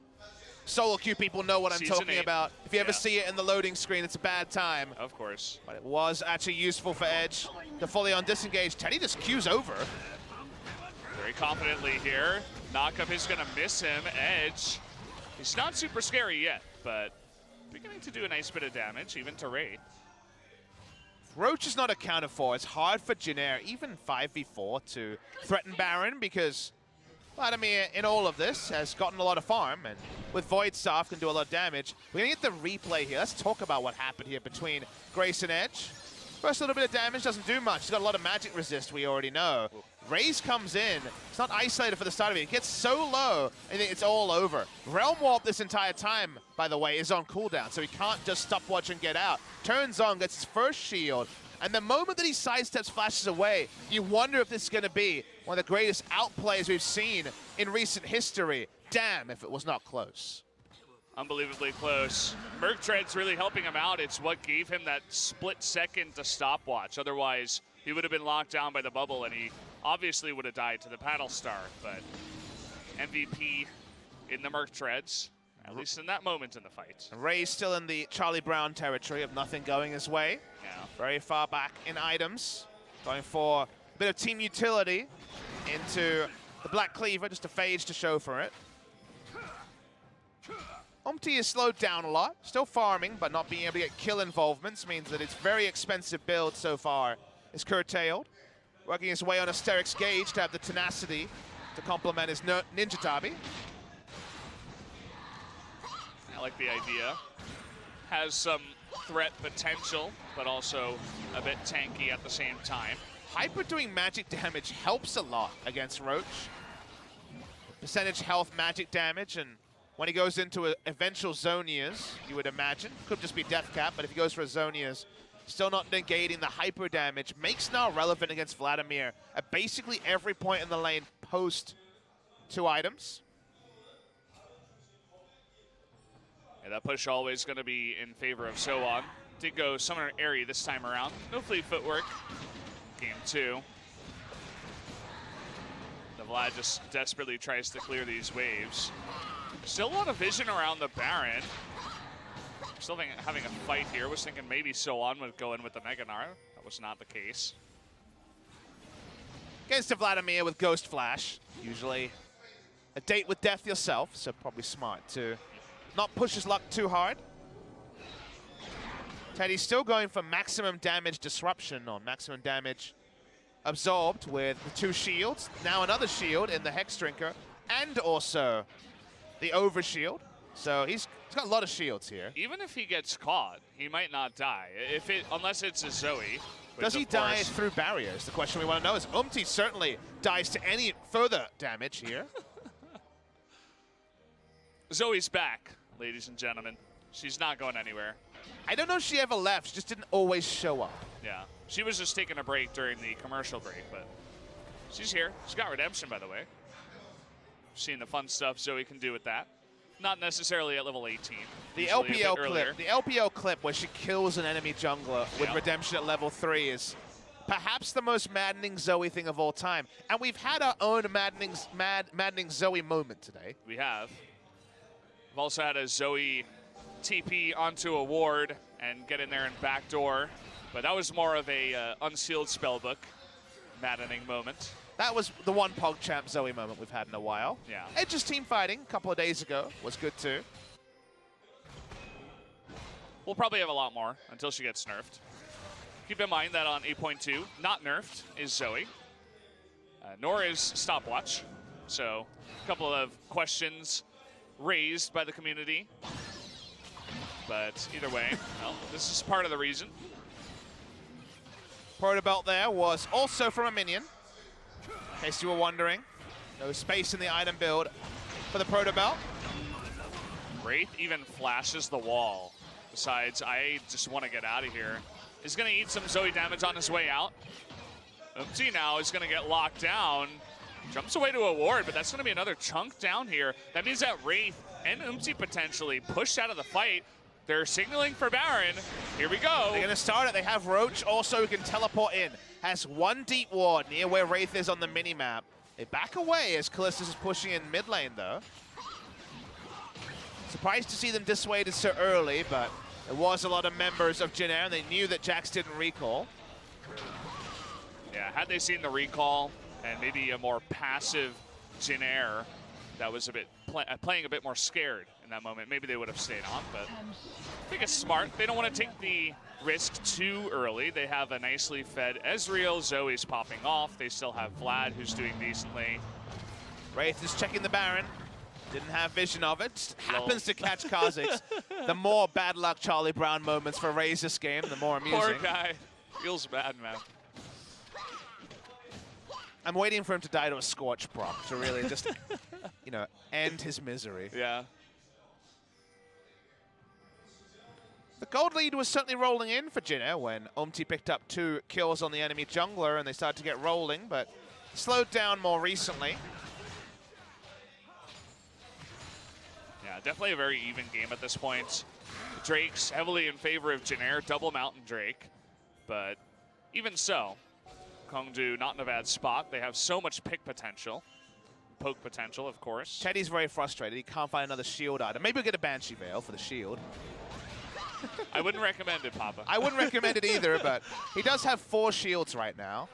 Solo queue people know what I'm Season talking 8. about. If you ever see it in the loading screen, it's a bad time. Of course. But it was actually useful for Edge to fully on disengage. Teddy just queues over. Very confidently here. Knockup is gonna miss him. Edge, he's not super scary yet, but beginning to do a nice bit of damage, even to Wraith. Roach is not accounted for. It's hard for Jin Air, even 5v4, to threaten Baron because Vladimir, in all of this, has gotten a lot of farm, and with Void Staff can do a lot of damage. We're going to get the replay here. Let's talk about what happened here between Grace and Edge. First little bit of damage, doesn't do much. He's got a lot of magic resist, we already know. Raze comes in. It's not isolated for the start of it. It gets so low, and it's all over. Realm Warp this entire time, by the way, is on cooldown, so he can't just stopwatch and get out. Turns on, gets his first shield, and the moment that he sidesteps, flashes away, you wonder if this is going to be one of the greatest outplays we've seen in recent history. Damn if it was not close. Unbelievably close. Murktread's really helping him out. It's what gave him that split second to stopwatch. Otherwise, he would have been locked down by the bubble, and he obviously would have died to the Paddle Star, but MVP in the Merc Treads, at least in that moment in the fight. Ray's still in the Charlie Brown territory of nothing going his way. Yeah. Very far back in items. Going for a bit of team utility into the Black Cleaver, just a phage to show for it. Umti is slowed down a lot, still farming, but not being able to get kill involvements means that its very expensive build so far is curtailed. Working his way on Asterix Gauge to have the tenacity to complement his Ninja Tabi. I like the idea. Has some threat potential, but also a bit tanky at the same time. Hyper doing magic damage helps a lot against Roach. Percentage health magic damage, and when he goes into eventual Zonias, you would imagine, could just be Death Cap, but if he goes for Zonias, still not negating the hyper damage, makes now relevant against Vladimir at basically every point in the lane post 2 items. Yeah, that push always going to be in favor of Soan. Did go Summoner Airy this time around. No fleet footwork. Game 2. The Vlad just desperately tries to clear these waves. Still a lot of vision around the Baron. Still having a fight here. Was thinking maybe Soan would go in with the Mega Gnar. That was not the case. Against a Vladimir with Ghost Flash, usually a date with death yourself, so probably smart to not push his luck too hard. Teddy's still going for maximum damage disruption on maximum damage absorbed with the 2 shields. Now another shield in the Hex Drinker and also the Overshield. So he's got a lot of shields here. Even if he gets caught, he might not die. Unless it's a Zoe. Does he die through barriers? The question we want to know is Umti certainly dies to any further damage here. Zoe's back, ladies and gentlemen. She's not going anywhere. I don't know if she ever left. She just didn't always show up. Yeah. She was just taking a break during the commercial break, but she's here. She's got redemption, by the way. Seeing the fun stuff Zoe can do with that. Not necessarily at level 18. The LPL clip where she kills an enemy jungler with redemption at level 3 is perhaps the most maddening Zoe thing of all time. And we've had our own maddening Zoe moment today. We have. We've also had a Zoe TP onto a ward and get in there and backdoor. But that was more of a unsealed spellbook maddening moment. That was the one PogChamp Zoe moment we've had in a while. Yeah. Edge's team fighting a couple of days ago was good too. We'll probably have a lot more until she gets nerfed. Keep in mind that on 8.2, not nerfed is Zoe, nor is Stopwatch. So a couple of questions raised by the community. But either way, well, this is part of the reason. Protobelt there was also from a minion. In case you were wondering, no space in the item build for the Protobelt. Wraith even flashes the wall. Besides, I just want to get out of here. He's going to eat some Zoe damage on his way out. Umti now is going to get locked down. Jumps away to a ward, but that's going to be another chunk down here. That means that Wraith and Umti potentially pushed out of the fight. They're signaling for Baron. Here we go. They're going to start it. They have Roach also who can teleport in. Has 1 deep ward near where Wraith is on the minimap. They back away as Callistus is pushing in mid lane though. Surprised to see them dissuaded so early, but there was a lot of members of Jin Air and they knew that Jax didn't recall. Yeah, had they seen the recall and maybe a more passive Jin Air that was a bit playing a bit more scared in that moment, maybe they would have stayed on, but I think it's smart. They don't want to take the risk too early. They have a nicely fed Ezreal. Zoe's popping off. They still have Vlad, who's doing decently. Wraith is checking the Baron. Didn't have vision of it. Just happens to catch Kha'Zix. The more bad luck Charlie Brown moments for Raze this game, the more amusing. Poor guy. Feels bad, man. I'm waiting for him to die to a Scorch proc to really just, you know, end his misery. Yeah. The gold lead was certainly rolling in for Jin Air when Umti picked up 2 kills on the enemy jungler and they started to get rolling, but slowed down more recently. Yeah, definitely a very even game at this point. Drake's heavily in favor of Jin Air, double Mountain Drake, but even so, Kongdu not in a bad spot. They have so much pick potential. Poke potential, of course. Teddy's very frustrated. He can't find another shield item. Maybe we'll get a Banshee Veil for the shield. I wouldn't recommend it, Papa. I wouldn't recommend it either, but he does have 4 shields right now.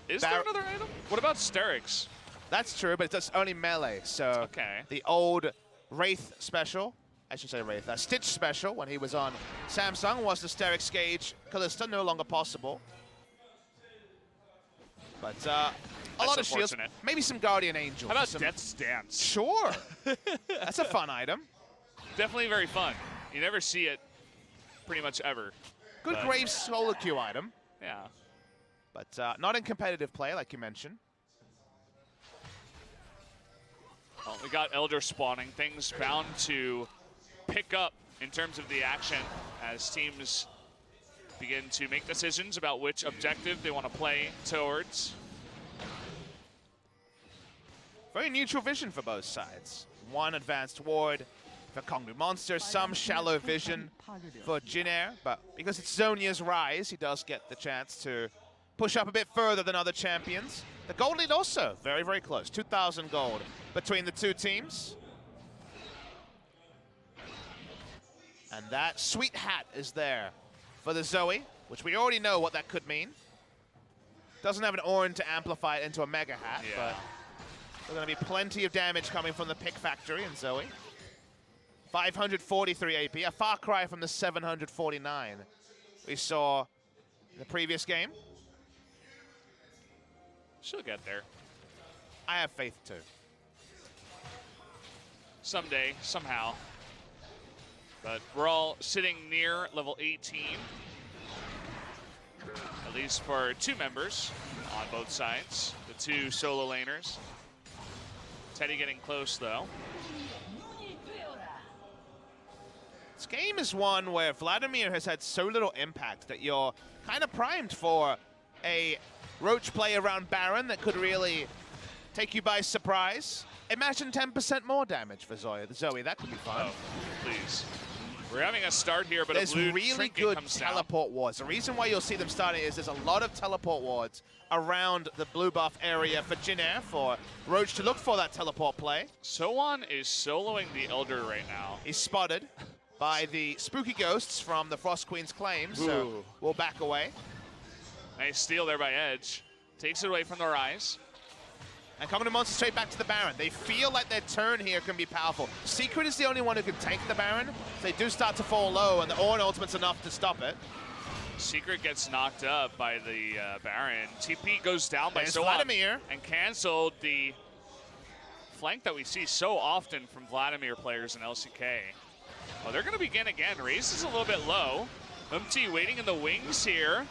Is there another item? What about Sterix? That's true, but it's only melee. So Okay. the old Wraith special, I should say Wraith, Stitch special when he was on Samsung was the Sterix Gauge Kalista, no longer possible. But a lot of shields, unfortunate. maybe some Guardian Angel. How about some, Death's Dance? Sure. That's a fun item. Definitely very fun. You never see it pretty much ever. Good But- Graves solo queue item, Yeah. but not in competitive play, like you mentioned. Well, we got Elder spawning. Things bound to pick up in terms of the action as teams begin to make decisions about which objective they want to play towards. Very neutral vision for both sides. One advanced ward for Kongdu Monster, some shallow vision for Jin Air, but because it's Zhonya's rise, he does get the chance to push up a bit further than other champions. The gold lead also very, very close. 2,000 gold between the two teams. And that sweet hat is there for the Zoe, which we already know what that could mean. Doesn't have an Orin to amplify it into a mega hat, Yeah. but there's going to be plenty of damage coming from the Pick Factory in Zoe. 543 AP, a far cry from the 749 we saw in the previous game. She'll get there. I have faith too. Someday, somehow. But we're all sitting near level 18. At least for 2 members on both sides. The 2 solo laners. Teddy getting close, though. This game is one where Vladimir has had so little impact that you're kind of primed for a Roach play around Baron that could really take you by surprise. Imagine 10% more damage for Zoe. That could be fun. Oh, please. We're having a start here, but There's a blue really trinket good comes down. teleport wards. The reason why you'll see them starting is there's a lot of teleport wards around the blue buff area for Jin Air, for Roach to look for that teleport play. Sowan is soloing the Elder right now. He's spotted by the spooky ghosts from the Frost Queen's claim, so Ooh. we'll back away. Nice steal there by Edge. Takes it away from the Rise. And Kongdu Monster straight back to the Baron. They feel like their turn here can be powerful. Secret is the only one who can take the Baron. They do start to fall low, and the Orin ultimate's enough to stop it. Secret gets knocked up by the Baron. TP goes down by There's Sowan Vladimir. and canceled the flank that we see so often from Vladimir players in LCK. Oh, they're going to begin again. Raze is a little bit low. Umti waiting in the wings here.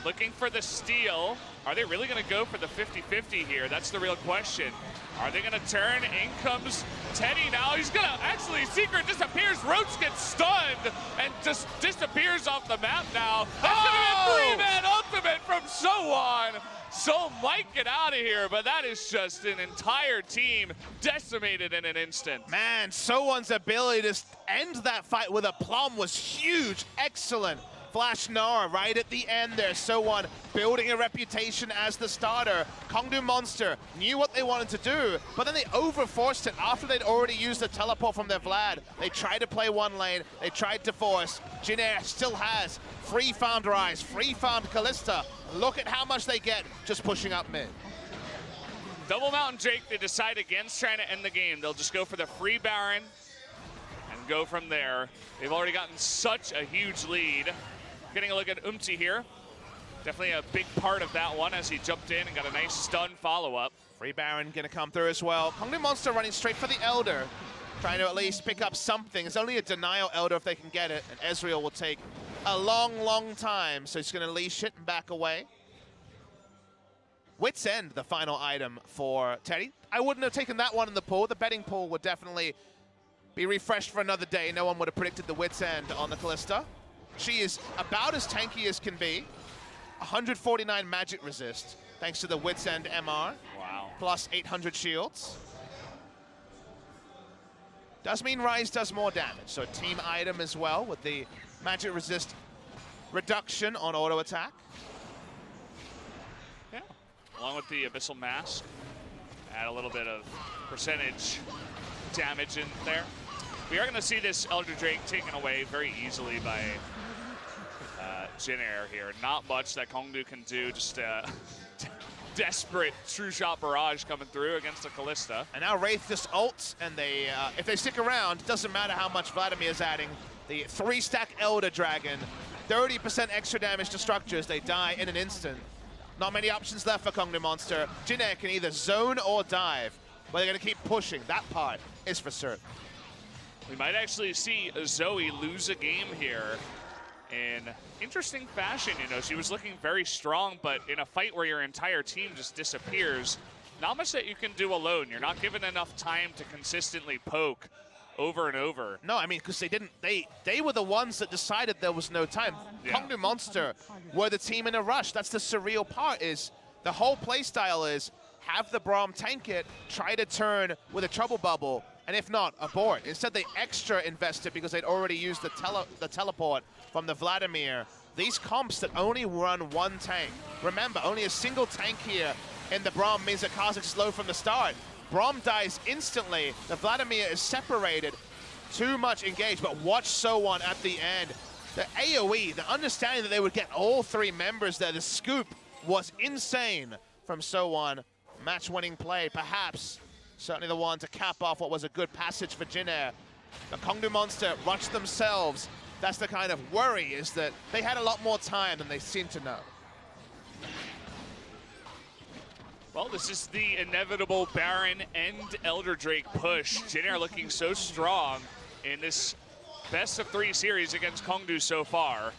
Looking for the steal. Are they really going to go for the 50-50 here? That's the real question. Are they going to turn? In comes Teddy now. He's going to actually, Secret disappears. Roach gets stunned and just disappears off the map now. That's going to be a 3-man ultimate from Sowan. So might get out of here, but that is just an entire team decimated in an instant. Man, Sowan's ability to end that fight with a plum was huge. Excellent. Flash Nara right at the end there. Sowan building a reputation as the starter. Kongdu Monster knew what they wanted to do, but then they overforced it after they'd already used the teleport from their Vlad. They tried to play one lane, they tried to force. Jin Air still has free farmed Rise, free farmed Kalista. Look at how much they get just pushing up mid. Double Mountain Drake, they decide against trying to end the game. They'll just go for the free Baron and go from there. They've already gotten such a huge lead. Getting a look at Umti here. Definitely a big part of that one as he jumped in and got a nice stun follow-up. Free Baron gonna come through as well. Kongdu Monster running straight for the Elder, trying to at least pick up something. It's only a denial Elder if they can get it, and Ezreal will take a long, long time, so he's gonna leash it and back away. Wit's End, the final item for Teddy. I wouldn't have taken that one in the pool. The betting pool would definitely be refreshed for another day. No one would have predicted the Wit's End on the Kalista. She is about as tanky as can be. 149 magic resist, thanks to the Wit's End MR. Wow. Plus 800 shields. Does mean Rise does more damage, so a team item as well with the magic resist reduction on auto attack. Yeah, along with the Abyssal Mask. Add a little bit of percentage damage in there. We are going to see this Elder Drake taken away very easily by Jin Air here. Not much that Kongdu can do, just desperate True Shot Barrage coming through against the Kalista. And now Wraith just ults, and they, if they stick around, it doesn't matter how much Vladimir is adding. The 3-stack Elder Dragon, 30% extra damage to structures. They die in an instant. Not many options left for Kongdu Monster. Jin Air can either zone or dive, but they're going to keep pushing. That part is for certain. We might actually see Zoe lose a game here in interesting fashion. You know, she was looking very strong, but in a fight where your entire team just disappears, not much that you can do alone. You're not given enough time to consistently poke over and over. No, I mean, because they were the ones that decided there was no time. Yeah. Kongdu Monster were the team in a rush. That's the surreal part, is the whole playstyle is have the Braum tank it, try to turn with a trouble bubble, and if not, abort. Instead, they extra invested because they'd already used the teleport from the Vladimir. These comps that only run one tank. Remember, only a single tank here in the Braum means that Kha'Zix is low from the start. Braum dies instantly. The Vladimir is separated. Too much engaged, but watch So1 at the end. The AoE, the understanding that they would get all three members there, the scoop was insane from So1. Match-winning play, perhaps. Certainly the one to cap off what was a good passage for Jin Air. The Kongdu Monster rushed themselves. That's the kind of worry, is that they had a lot more time than they seem to know. Well, this is the inevitable Baron and Elder Drake push. Jin Air looking so strong in this best-of-3 series against Kongdu so far.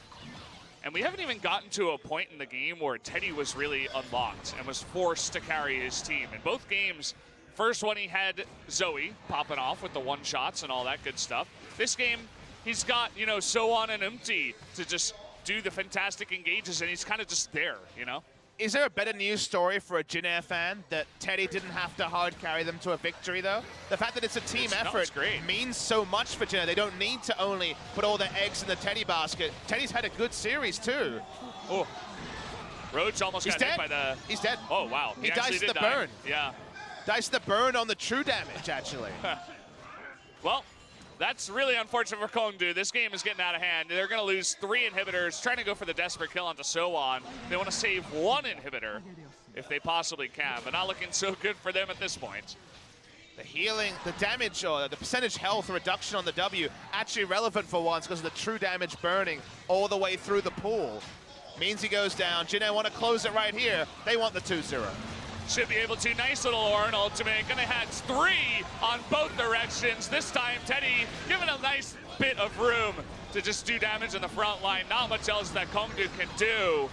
And we haven't even gotten to a point in the game where Teddy was really unlocked and was forced to carry his team. In both games, first one he had Zoe popping off with the one-shots and all that good stuff. This game, he's got, you know, So1 and Umti to just do the fantastic engages, and he's kind of just there, you know? Is there a better news story for a Jin Air fan that Teddy didn't have to hard carry them to a victory, though? The fact that it's a team effort means so much for Jin Air. They don't need to only put all their eggs in the Teddy basket. Teddy's had a good series, too. Oh, Roach almost got hit by the... He's dead. Oh, wow. He dies to the burn. Yeah. Dice the burn on the true damage, actually. Well, that's really unfortunate for Kongdu. This game is getting out of hand. They're going to lose 3 inhibitors, trying to go for the desperate kill onto So1. They want to save 1 inhibitor if they possibly can, but not looking so good for them at this point. The healing, the damage, or the percentage health reduction on the W, actually relevant for once because of the true damage burning all the way through the pool. Means he goes down. Jin Air want to close it right here. They want the 2-0. Should be able to. Nice little Orin ultimate. Gonna have 3 on both directions. This time, Teddy given a nice bit of room to just do damage in the front line. Not much else that Kongdu can do.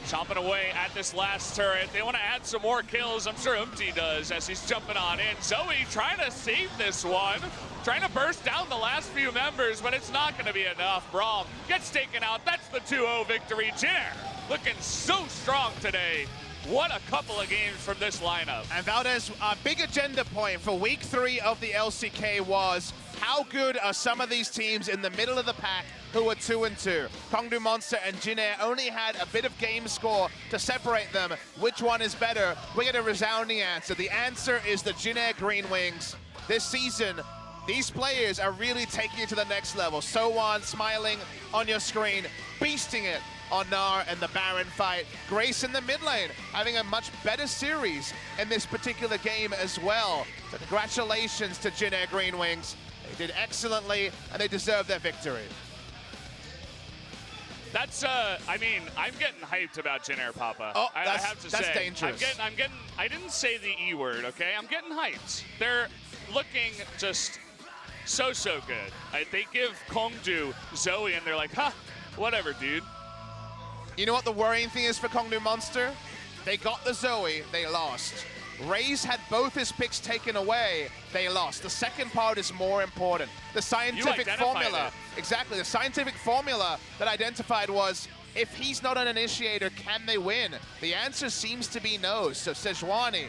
Chomping away at this last turret. They want to add some more kills. I'm sure Umti does as he's jumping on in. Zoe trying to save this one. Trying to burst down the last few members, but it's not going to be enough. Braum gets taken out. That's the 2-0 victory. Jin Air looking so strong today. What a couple of games from this lineup. And Valdez, a big agenda point for week 3 of the LCK was how good are some of these teams in the middle of the pack who are 2-2. Kongdu Monster and Jin Air only had a bit of game score to separate them. Which one is better? We get a resounding answer. The answer is the Jin Air Green Wings. This season, these players are really taking it to the next level. So1 smiling on your screen, beasting it on Gnar and the Baron fight. Grace in the mid lane having a much better series in this particular game as well. So congratulations to Jin Air Green Wings. They did excellently and they deserve their victory. That's, I mean, I'm getting hyped about Jin Air, Papa. Oh, I have to say. That's dangerous. I didn't say the E word, okay? I'm getting hyped. They're looking just so good. They give Kongdu Zoe and they're like, huh, whatever, dude. You know what the worrying thing is for Kongdu Monster? They got the Zoe, they lost. Raze had both his picks taken away, they lost. The second part is more important. The scientific formula. Exactly, the scientific formula that identified was, if he's not an initiator, can they win? The answer seems to be no. So Sejuani,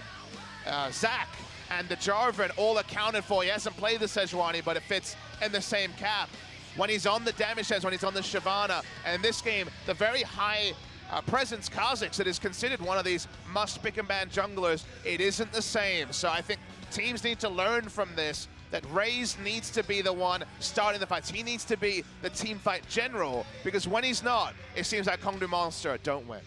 Zac, and the Jarvan all accounted for. He hasn't played the Sejuani, but it fits in the same cap. When he's on the damage test, when he's on the Shyvana, and in this game, the very high Presence Kha'Zix that is considered one of these must pick and ban junglers, it isn't the same. So I think teams need to learn from this, that Raze needs to be the one starting the fights. He needs to be the team fight general, because when he's not, it seems like Kongdu Monster don't win.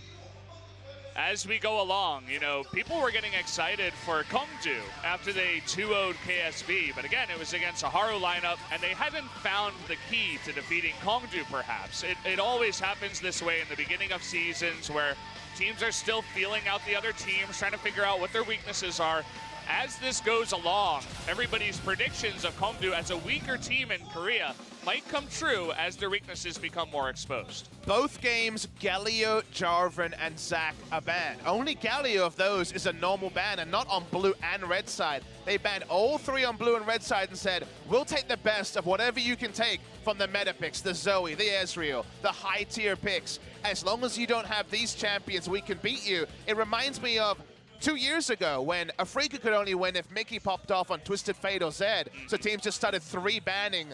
As we go along, you know, people were getting excited for Kongju after they 2-0'd KSV, but again, it was against a Haru lineup, and they haven't found the key to defeating Kongju, perhaps. It always happens this way in the beginning of seasons, where teams are still feeling out the other teams, trying to figure out what their weaknesses are. As this goes along, everybody's predictions of Kongju as a weaker team in Korea might come true as their weaknesses become more exposed. Both games, Galio, Jarvan, and Zac are banned. Only Galio of those is a normal ban, and not on blue and red side. They banned all three on blue and red side and said, we'll take the best of whatever you can take from the meta picks, the Zoe, the Ezreal, the high tier picks. As long as you don't have these champions, we can beat you. It reminds me of 2 years ago when Afrika could only win if Mickey popped off on Twisted Fate or Zed. So teams just started 3 banning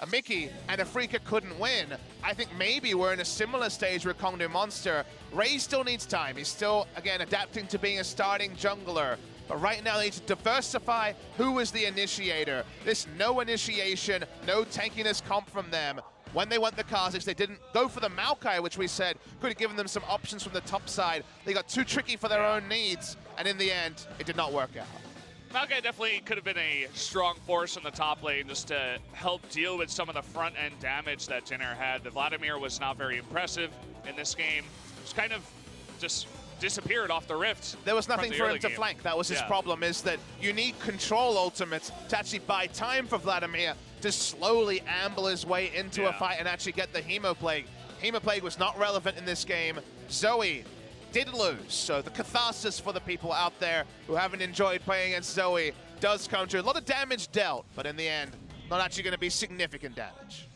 a Mickey, and Afrika couldn't win. I think maybe we're in a similar stage with Kongdu Monster. Ray still needs time. He's still, again, adapting to being a starting jungler. But right now they need to diversify who is the initiator. This no initiation, no tankiness comp from them. When they went the Kha'Zix, they didn't go for the Maokai, which we said could have given them some options from the top side. They got too tricky for their own needs, and in the end, it did not work out. Maokai definitely could have been a strong force in the top lane just to help deal with some of the front-end damage that Jenner had. The Vladimir was not very impressive in this game. It was kind of just disappeared off the rift. There was nothing for him to game. flank. That was his problem, is that you need control ultimates to actually buy time for Vladimir to slowly amble his way into a fight and actually get the Hemoplague. Hemoplague was not relevant in this game. Zoe did lose, so the catharsis for the people out there who haven't enjoyed playing against Zoe does come true. A lot of damage dealt, but in the end, not actually going to be significant damage.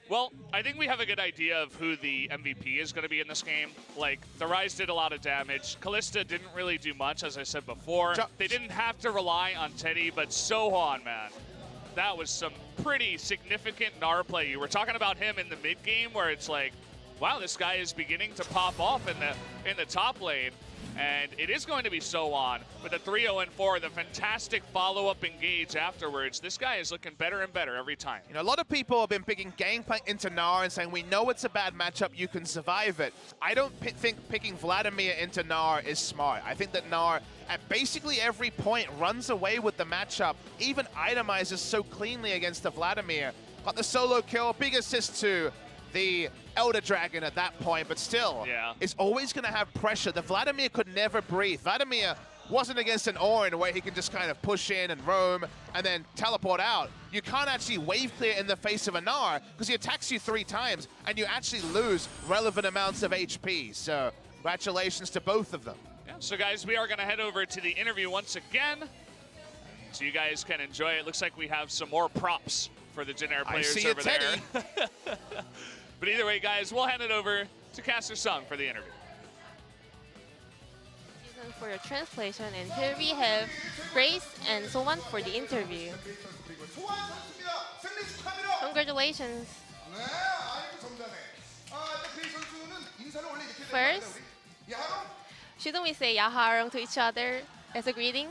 Well, I think we have a good idea of who the MVP is going to be in this game. Like, the Ryze did a lot of damage. Kalista didn't really do much, as I said before. They didn't have to rely on Teddy, but Sohan, man, that was some pretty significant Gnar play. You were talking about him in the mid game, where it's like, wow, this guy is beginning to pop off in the top lane. And it is going to be Sohan with a 3-0-4, the fantastic follow-up engage afterwards. This guy is looking better and better every time. You know, a lot of people have been picking Gangplank into Gnar and saying, we know it's a bad matchup, you can survive it. I don't think picking Vladimir into Gnar is smart. I think that Gnar, at basically every point, runs away with the matchup, even itemizes so cleanly against the Vladimir. Got the solo kill, big assist to the Elder Dragon at that point, but still, is always going to have pressure. The Vladimir could never breathe. Vladimir wasn't against an Orin where he can just kind of push in and roam and then teleport out. You can't actually wave clear in the face of a Gnar because he attacks you 3 times and you actually lose relevant amounts of HP. So congratulations to both of them. Yeah, so guys, we are going to head over to the interview once again so you guys can enjoy it. Looks like we have some more props for the Jin Air players over there. But either way, guys, we'll hand it over to Caster Sung for the interview. For your translation, and here we have Grace and Sohan for the interview. Congratulations. First, shouldn't we say Yaharong to each other as a greeting?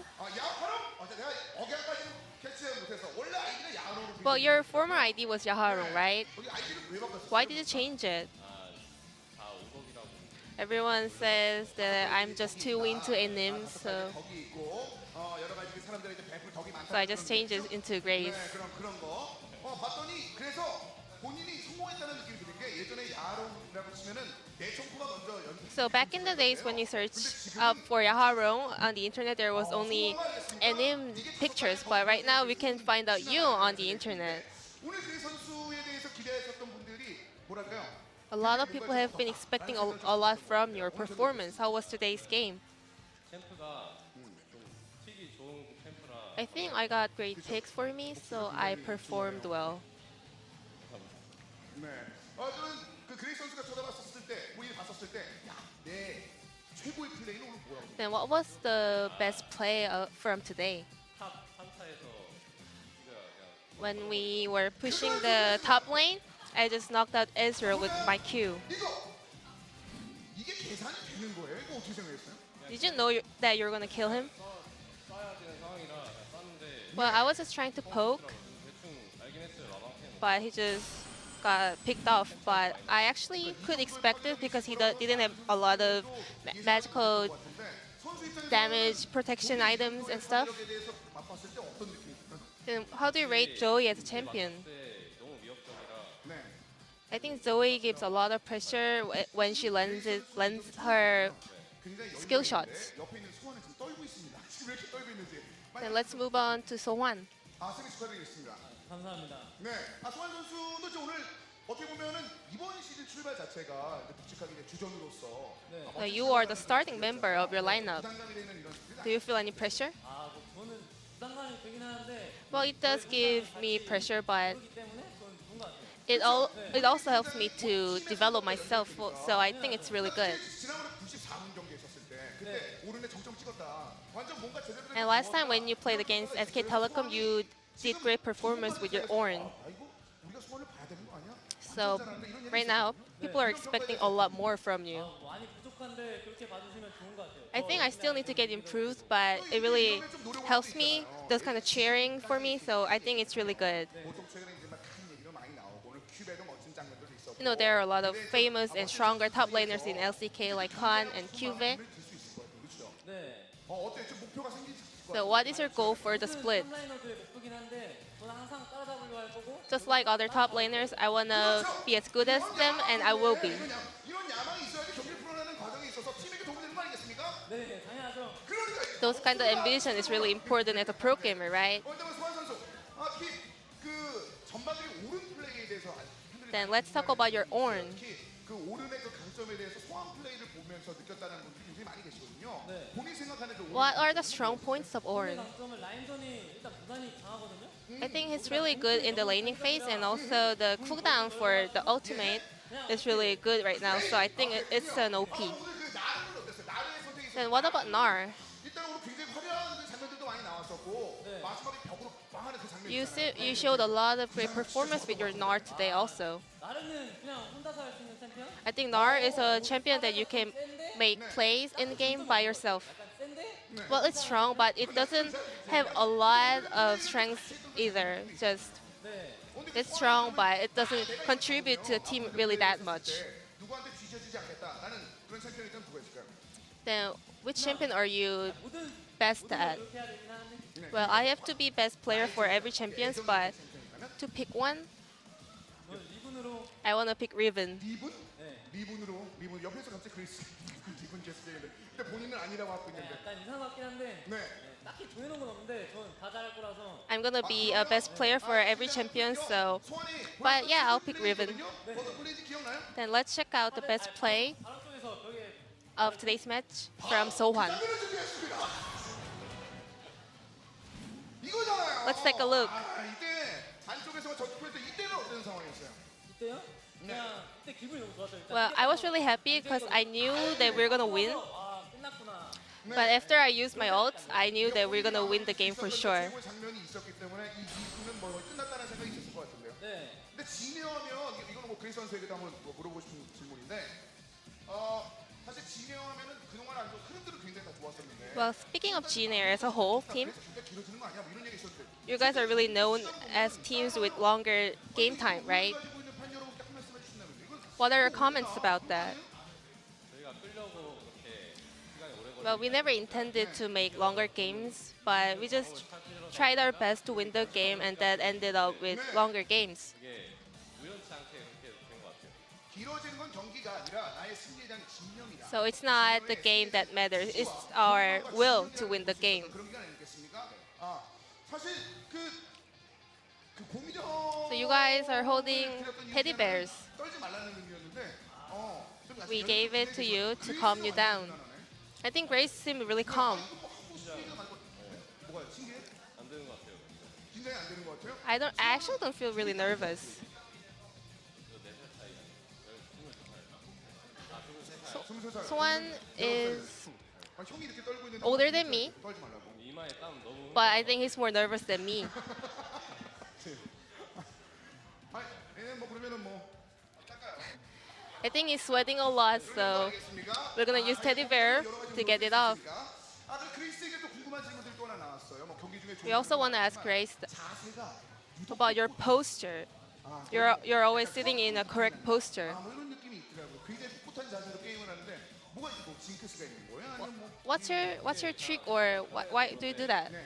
Well, your former ID was Yaharong, right? Why did you change it? Everyone says that I'm just too into NM, so I just changed it into Grace. So back in the days when you searched up for Yaharong on the internet, there was only NM pictures, but right now we can find out you on the internet. A lot of people have been expecting a lot from your performance. How was today's game? I think I got great picks for me, so I performed well. Then what was the best play from today? When we were pushing the top lane, I just knocked out Ezreal with my Q. 계산이 되는 거예요? 이거 어떻게 생각했어요? Did you know that you're gonna kill him? Well, I was just trying to poke, but he just got picked off. But I actually could expect it because he didn't have a lot of magical 선수 입장에서 damage protection items and stuff. 에 대해서 맛봤을 때 어떤 느낌이 들어요? Then how do you rate Zoe as a champion? 네. I think Zoe gives a lot of pressure when she lends her 굉장히 skill 여유가 shots. 있는데 옆에 있는 소환은 지금 떨고 있습니다. 지금 왜 이렇게 떨고 있는지. Then let's move on to Sohwan. 생일 축하드리겠습니다. 감사합니다. 네. 소환 선수도 이제 오늘 어떻게 보면은 이번 시즌 출발 자체가 이제 묵직하게 이제 주전으로서 Now you are the starting member of your lineup. 부담감이 되는 이런 시즌 Do you feel any pressure? 저는 부담감이 되긴 하는데 Well, it does give me pressure, but 그렇기 때문에 저는 좋은 것 같아요. it also helps me to develop myself. So I think it's really good. 지난번에 94분 경기 했었을 때 그때 오른에 정점 찍었다. 완전 뭔가 제대로 된 And last time when you played against SK Telecom, you did great performance with your Ornn. 아이고 우리가 소환을 봐야 되는 거 아니야? So right now, people are expecting a lot more from you. 많이 부족한데 그렇게 봐주시면 좋은 것 같아요. I think I still need to get improved, but it really helps me. Those kind of cheering for me, so I think it's really good. 보통 최근에 이제 막 큰 얘기가 많이 나오고 오늘 큐베도 멋진 장면들도 있었고 You know, there are a lot of famous and stronger top laners in LCK like Khan and Cuvee. 들수 있을 것 같아요. 그렇죠? 네. 어때? 좀 목표가 생기실 것 So what is your goal for the split? 탑라이너들의 목표긴 한데 저는 항상 따라잡으려고 할 거고 Just like other top laners, I wanna be as good as them, and I will be. 이런 야망이 있어야지 경기를 풀어내는 과정에 있어서 팀에게 도움이 되는 거 아니겠습니까? 네, 당연하죠. 그러니까 Those kind of ambition is really important as a pro gamer, right? 일단 소환 선수 특히 그 전반적인 오른 플레이에 대해서 팬들이 Then let's talk about your Ornn. 특히 그 오른의 그 강점에 대해서 소환 플레이를 보면서 느꼈다는 분들이 굉장히 많이 계시거든요. 네. 본인 생각하는 그 오른 What are the strong points of Ornn? 장점은 라인전이 일단 무난히 강하거든요. I think he's really good in the laning phase, and also the cooldown for the ultimate is really good right now. So I think it's an OP. 오늘 그 나르는 어땠어요? 나르의 선택이 Then what about Nar? 일단 오늘 굉장히 화려한 그 장면들도 많이 나왔었고 마지막에 벽으로 빵하는 그 장면 You showed a lot of great performance with your Nar today also. 나르는 그냥 혼자서 할 수 있는 챔피언? I think Nar is a champion that you can make plays in the game by yourself. 센데? Well, it's strong, but it doesn't have a lot of strength either. Just 네. it's strong, but it doesn't contribute to the team really that much. 누구한테 뒤처지지 않겠다라는 그런 챔피언이 있다면 누가 있을까요? Then which champion are you 모든 best at? 이렇게 해야 되긴 하는데 Well, I have to be best player for every champions, but to pick one, 저는 리븐으로 I want to pick Riven. 리븐? 네. 리븐 옆에서 갑자기 그랬어. 리븐 제스인데 근데 본인은 아니라고 하고 네, 있는데. 약간 이상한 것 같긴 한데 네. 딱히 정해놓은 건 없는데 저는 다 잘할 거라서 I'm gonna be a best player for every champion, so. But yeah, I'll pick Riven. 어떤 플레이인지 기억나요? Then let's check out the best play 다른 쪽에서 벽에 of today's match from Sohwan. 장면을 준비했습니다. 이거잖아요. Let's take a look. 이때 안쪽에서 전투할 때 이때는 어떤 상황이었어요? 이때요? 그냥 이때 기분이 너무 좋았죠. 일단 Well, I was really happy because I knew that we were gonna win. 아 끝났구나. But after I used my ult, I knew that we are gonna win the game for sure. 최고의 장면이 있었기 때문에 이 이분은 뭐 끝났다는 생각이 있었을 것 같은데요. 네. 근데 지면 이거는 뭐 그레이스 선수에게도 한번 물어보고 싶은 질문인데 사실 지면하면은 그동안 안 좋은 흐름들은 굉장히 다 좋았었는데 Well, speaking of Gnair as a whole team, 그래서 진짜 길어지는 거 아니야? 뭐 이런 얘기 있었는데 you guys are really known as teams with longer game time, right? 가지고 있는 팬 여러분께 한 말씀 해주신다면요. 이건 What are your comments about that? Well, we never intended to make longer games, but we just tried our best to win the game, and that ended up with longer games. 길어지는 건 경기가 아니라 나의 승리에 대한 집념이다. So it's not the game that matters, it's our will to win the game. 그런 게 아니겠습니까? 사실 그 공정 So you guys are holding teddy bears. 떨지 말라는 의미였는데 좀 We gave it to you to calm you down. I think Grace seemed really calm. 뭐가요? 신기해? 긴장이 안 되는 것 같아요? I actually don't feel really nervous. 스무 살. Sohwan is 형이 이렇게 떨고 있는데 older than me, 떨지 말라고. but I think he's more nervous than me. 얘는 뭐 그러면은 뭐 I think he's sweating a lot, so we're gonna use teddy bear to get it off. 아, 그 그레이스에게 또 궁금한 질문들이 또 하나 나왔어요. 뭐 경기 중에 We also want to ask Grace 자세가 about your posture. You're always sitting in a correct posture. 뭐 이런 느낌이 있더라고요. 굉장히 꿋꿋한 자세로 게임을 하는데 뭐가 뭐 징크스가 있는 거예요? 아니면 뭐 What's your trick, or why do you do that? 네.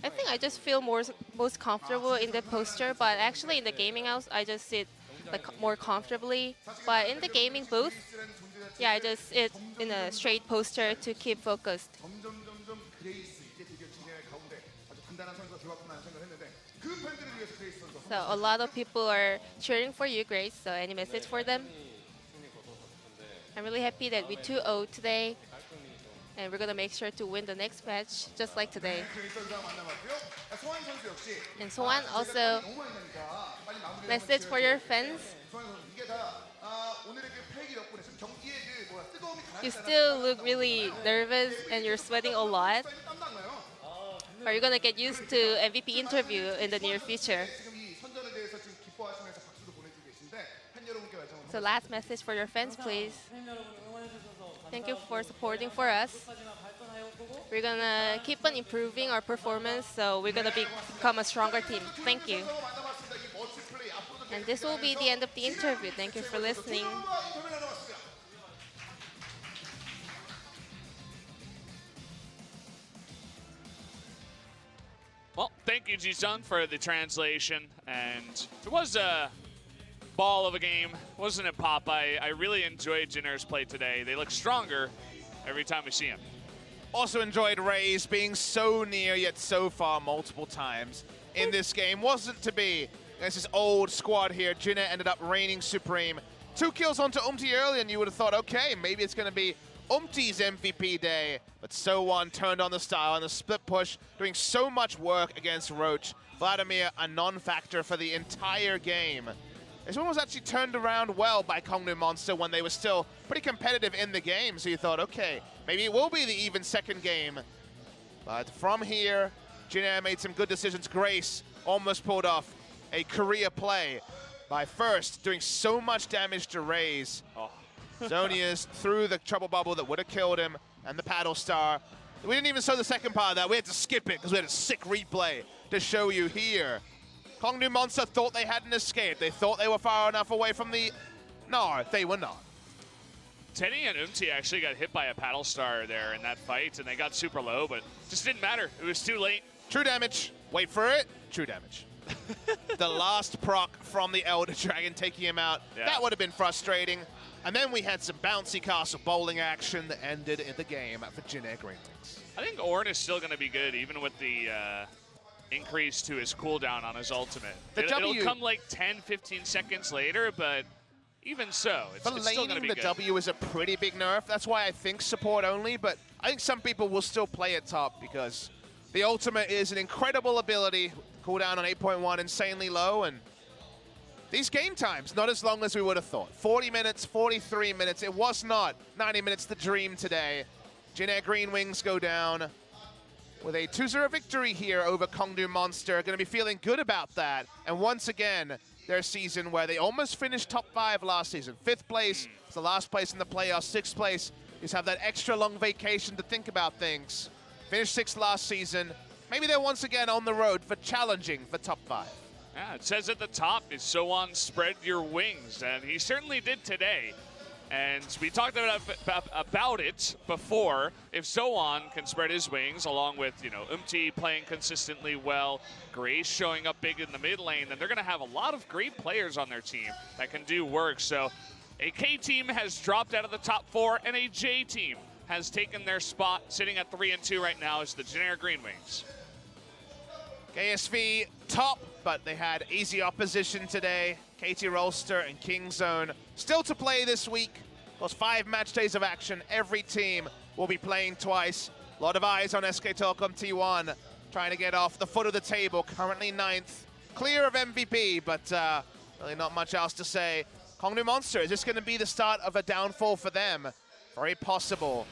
I think I just feel most comfortable in the posture, but actually in the gaming house I just sit like more comfortably. But in the gaming booth, yeah, I just sit in a straight posture to keep focused. 점점 그레이스 이제 드디어 진영의 가운데 아주 단단한 선수가 들어왔구나 생각을 했는데 그 팬들을 위해서 그레이스 선수 So a lot of people are cheering for you, Grace. So any message for them? I'm really happy that we 2-0 today, and we're gonna make sure to win the next match just like today. 그레이스 선수와 만나봤고요. 소환 선수 역시 And Sohan also 너무 많이 나니까 빨리 마무리. message for your fans. 소환 선수 이게 다 오늘의 그 패기 덕분에 지금 경기의 그 뭐야 뜨거움이 You still look really nervous and you're sweating a lot. 땀도 안 나요. Are you gonna get used to MVP interview in the near future? 지금 이 선전에 대해서 지금 기뻐하시면서 박수도 보내주고 계신데 팬 여러분께 말씀 한번 So last message for your fans, please. 팬 여러분 응원해주셔서 Thank you for supporting for us. 하지만 발전하여 보고 We're gonna keep on improving our performance, so we're gonna become a stronger team. Thank you. 만나봤습니다. 이 멋진 플레이 앞으로도 And this will be the end of the interview. Thank you for listening. 인터뷰 나눠봤습니다. Well, thank you, Ji-sun, for the translation. And it was a ball of a game, wasn't it, Pop? I really enjoyed Jinner's play today. They look stronger every time we see him. Also enjoyed Raze being so near yet so far multiple times in this game. Wasn't to be. There's this old squad here. Jinner ended up reigning supreme. 2 kills onto Umti early, and you would have thought, okay, maybe it's going to be Umti's MVP day. But So1 turned on the style and the split push, doing so much work against Roach. Vladimir, a non-factor for the entire game. This one was actually turned around well by Kongnu Monster when they were still pretty competitive in the game. So you thought, okay, maybe it will be the even second game. But from here, Jinner made some good decisions. Grace almost pulled off a career play by first doing so much damage to Raze. Oh. Zonia's through the trouble bubble that would have killed him, and the paddle star. We didn't even show the second part of that. We had to skip it because we had a sick replay to show you here. Kongnu Monster thought they hadn't escaped. They thought they were far enough away from the... No, they were not. Teddy and Umti actually got hit by a paddle star there in that fight, and they got super low, but just didn't matter. It was too late. True damage. Wait for it. True damage. The last proc from the Elder Dragon taking him out. Yeah. That would have been frustrating. And then we had some bouncy castle bowling action that ended in the game for Jinner Green Wings. I think Ornn is still going to be good, even with the increase to his cooldown on his ultimate. It'll come like 10, 15 seconds later, but even so, it's still going to be the good. W is a pretty big nerf. That's why I think support only, but I think some people will still play it top because the ultimate is an incredible ability. Cooldown on 8.1, insanely low, and these game times, not as long as we would have thought. 40 minutes, 43 minutes. It was not 90 minutes the dream today. Jinner Green Wings go down with a 2-0 victory here over Kongnu Monster. Going to be feeling good about that. And once again, their season where they almost finished top 5 last season. 5th place is the last place in the playoffs. 6th place is have that extra long vacation to think about things. Finished 6th last season. Maybe they're once again on the road for challenging for top 5. Yeah, it says at the top is So1 spread your wings, and he certainly did today. And we talked about it before. If So1 can spread his wings, along with Umti playing consistently well, Grace showing up big in the mid lane, then they're going to have a lot of great players on their team that can do work. So a K team has dropped out of the top 4, and a J team has taken their spot, sitting at 3-2 right now as the Jinner Green Wings. KSV top, but they had easy opposition today. KT Rolster and Kingzone still to play this week. Those 5 match days of action. Every team will be playing twice. A lot of eyes on SK Telecom T1 trying to get off the foot of the table. Currently 9th. Clear of MVP, but really not much else to say. Kongnu Monster, is this going to be the start of a downfall for them? Very possible.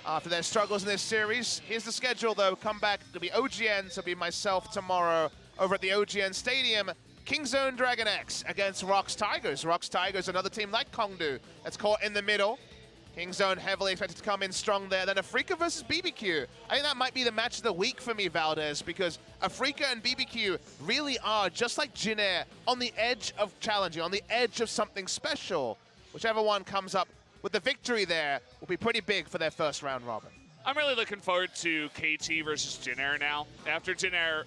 After their struggles in this series. Here's the schedule, though. Come back. It'll be OGN, so it'll be myself tomorrow over at the OGN Stadium. Kingzone Dragon X against Rox Tigers. Rox Tigers, another team like Kongdu that's caught in the middle. Kingzone heavily expected to come in strong there. Then Afreeca versus BBQ. I think that might be the match of the week for me, Valdez, because Afreeca and BBQ really are, just like Jin Air, on the edge of challenging, on the edge of something special. Whichever one comes up with the victory there will be pretty big for their first round robin. I'm really looking forward to KT versus Jin Air now. After Jin Air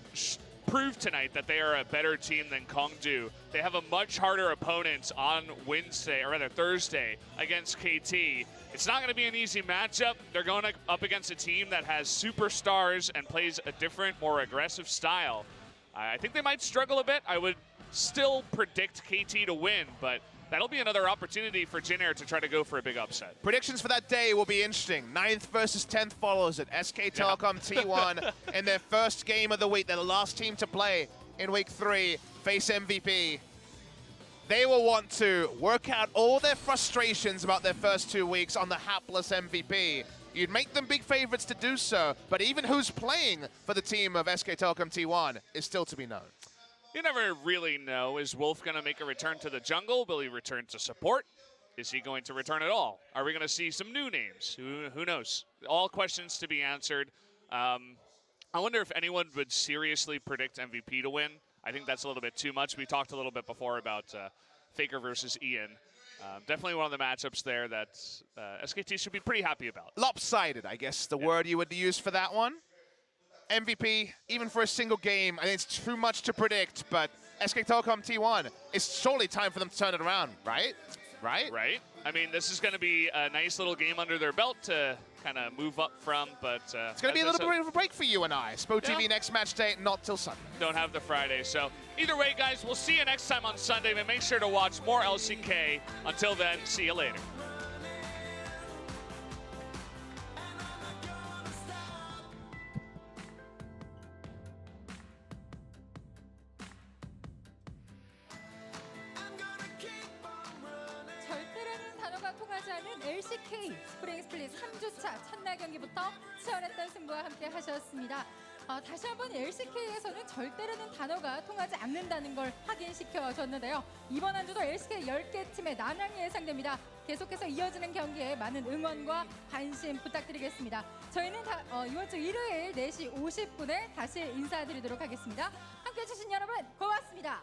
proved tonight that they are a better team than Kongdu, they have a much harder opponent on Wednesday, or rather Thursday, against KT. It's not going to be an easy matchup. They're going up against a team that has superstars and plays a different, more aggressive style. I think they might struggle a bit. I would still predict KT to win, but that'll be another opportunity for Jin Air to try to go for a big upset. Predictions for that day will be interesting. 9th versus 10th follows it. SK Telecom T1 in their first game of the week. They're the last team to play in week 3, face MVP. They will want to work out all their frustrations about their first 2 weeks on the hapless MVP. You'd make them big favorites to do so, but even who's playing for the team of SK Telecom T1 is still to be known. You never really know. Is Wolf going to make a return to the jungle? Will he return to support? Is he going to return at all? Are we going to see some new names? Who knows? All questions to be answered. I wonder if anyone would seriously predict MVP to win. I think that's a little bit too much. We talked a little bit before about Faker versus Ian. Definitely one of the matchups there that SKT should be pretty happy about. Lopsided, I guess, the word you would use for that one. MVP, even for a single game, I think it's too much to predict, but SK Telecom T1, it's surely time for them to turn it around, right? Right? Right. I mean, this is going to be a nice little game under their belt to kind of move up from, but... it's going to be a little bit of a break for you and I. Spo TV next match day, not till Sunday. Don't have the Friday. So either way, guys, we'll see you next time on Sunday, but make sure to watch more LCK. Until then, see you later. 절대라는 단어가 통하지 않은 LCK 스프링 스플릿 3주차 첫날 경기부터 치열했던 승부와 함께 하셨습니다. 다시 한번 LCK에서는 절대라는 단어가 통하지 않는다는 걸 확인시켜줬는데요. 이번 한 주도 LCK 10개 팀의 난항이 예상됩니다. 계속해서 이어지는 경기에 많은 응원과 관심 부탁드리겠습니다. 저희는 이번 주 일요일 4시 50분에 다시 인사드리도록 하겠습니다. 함께해 주신 여러분 고맙습니다.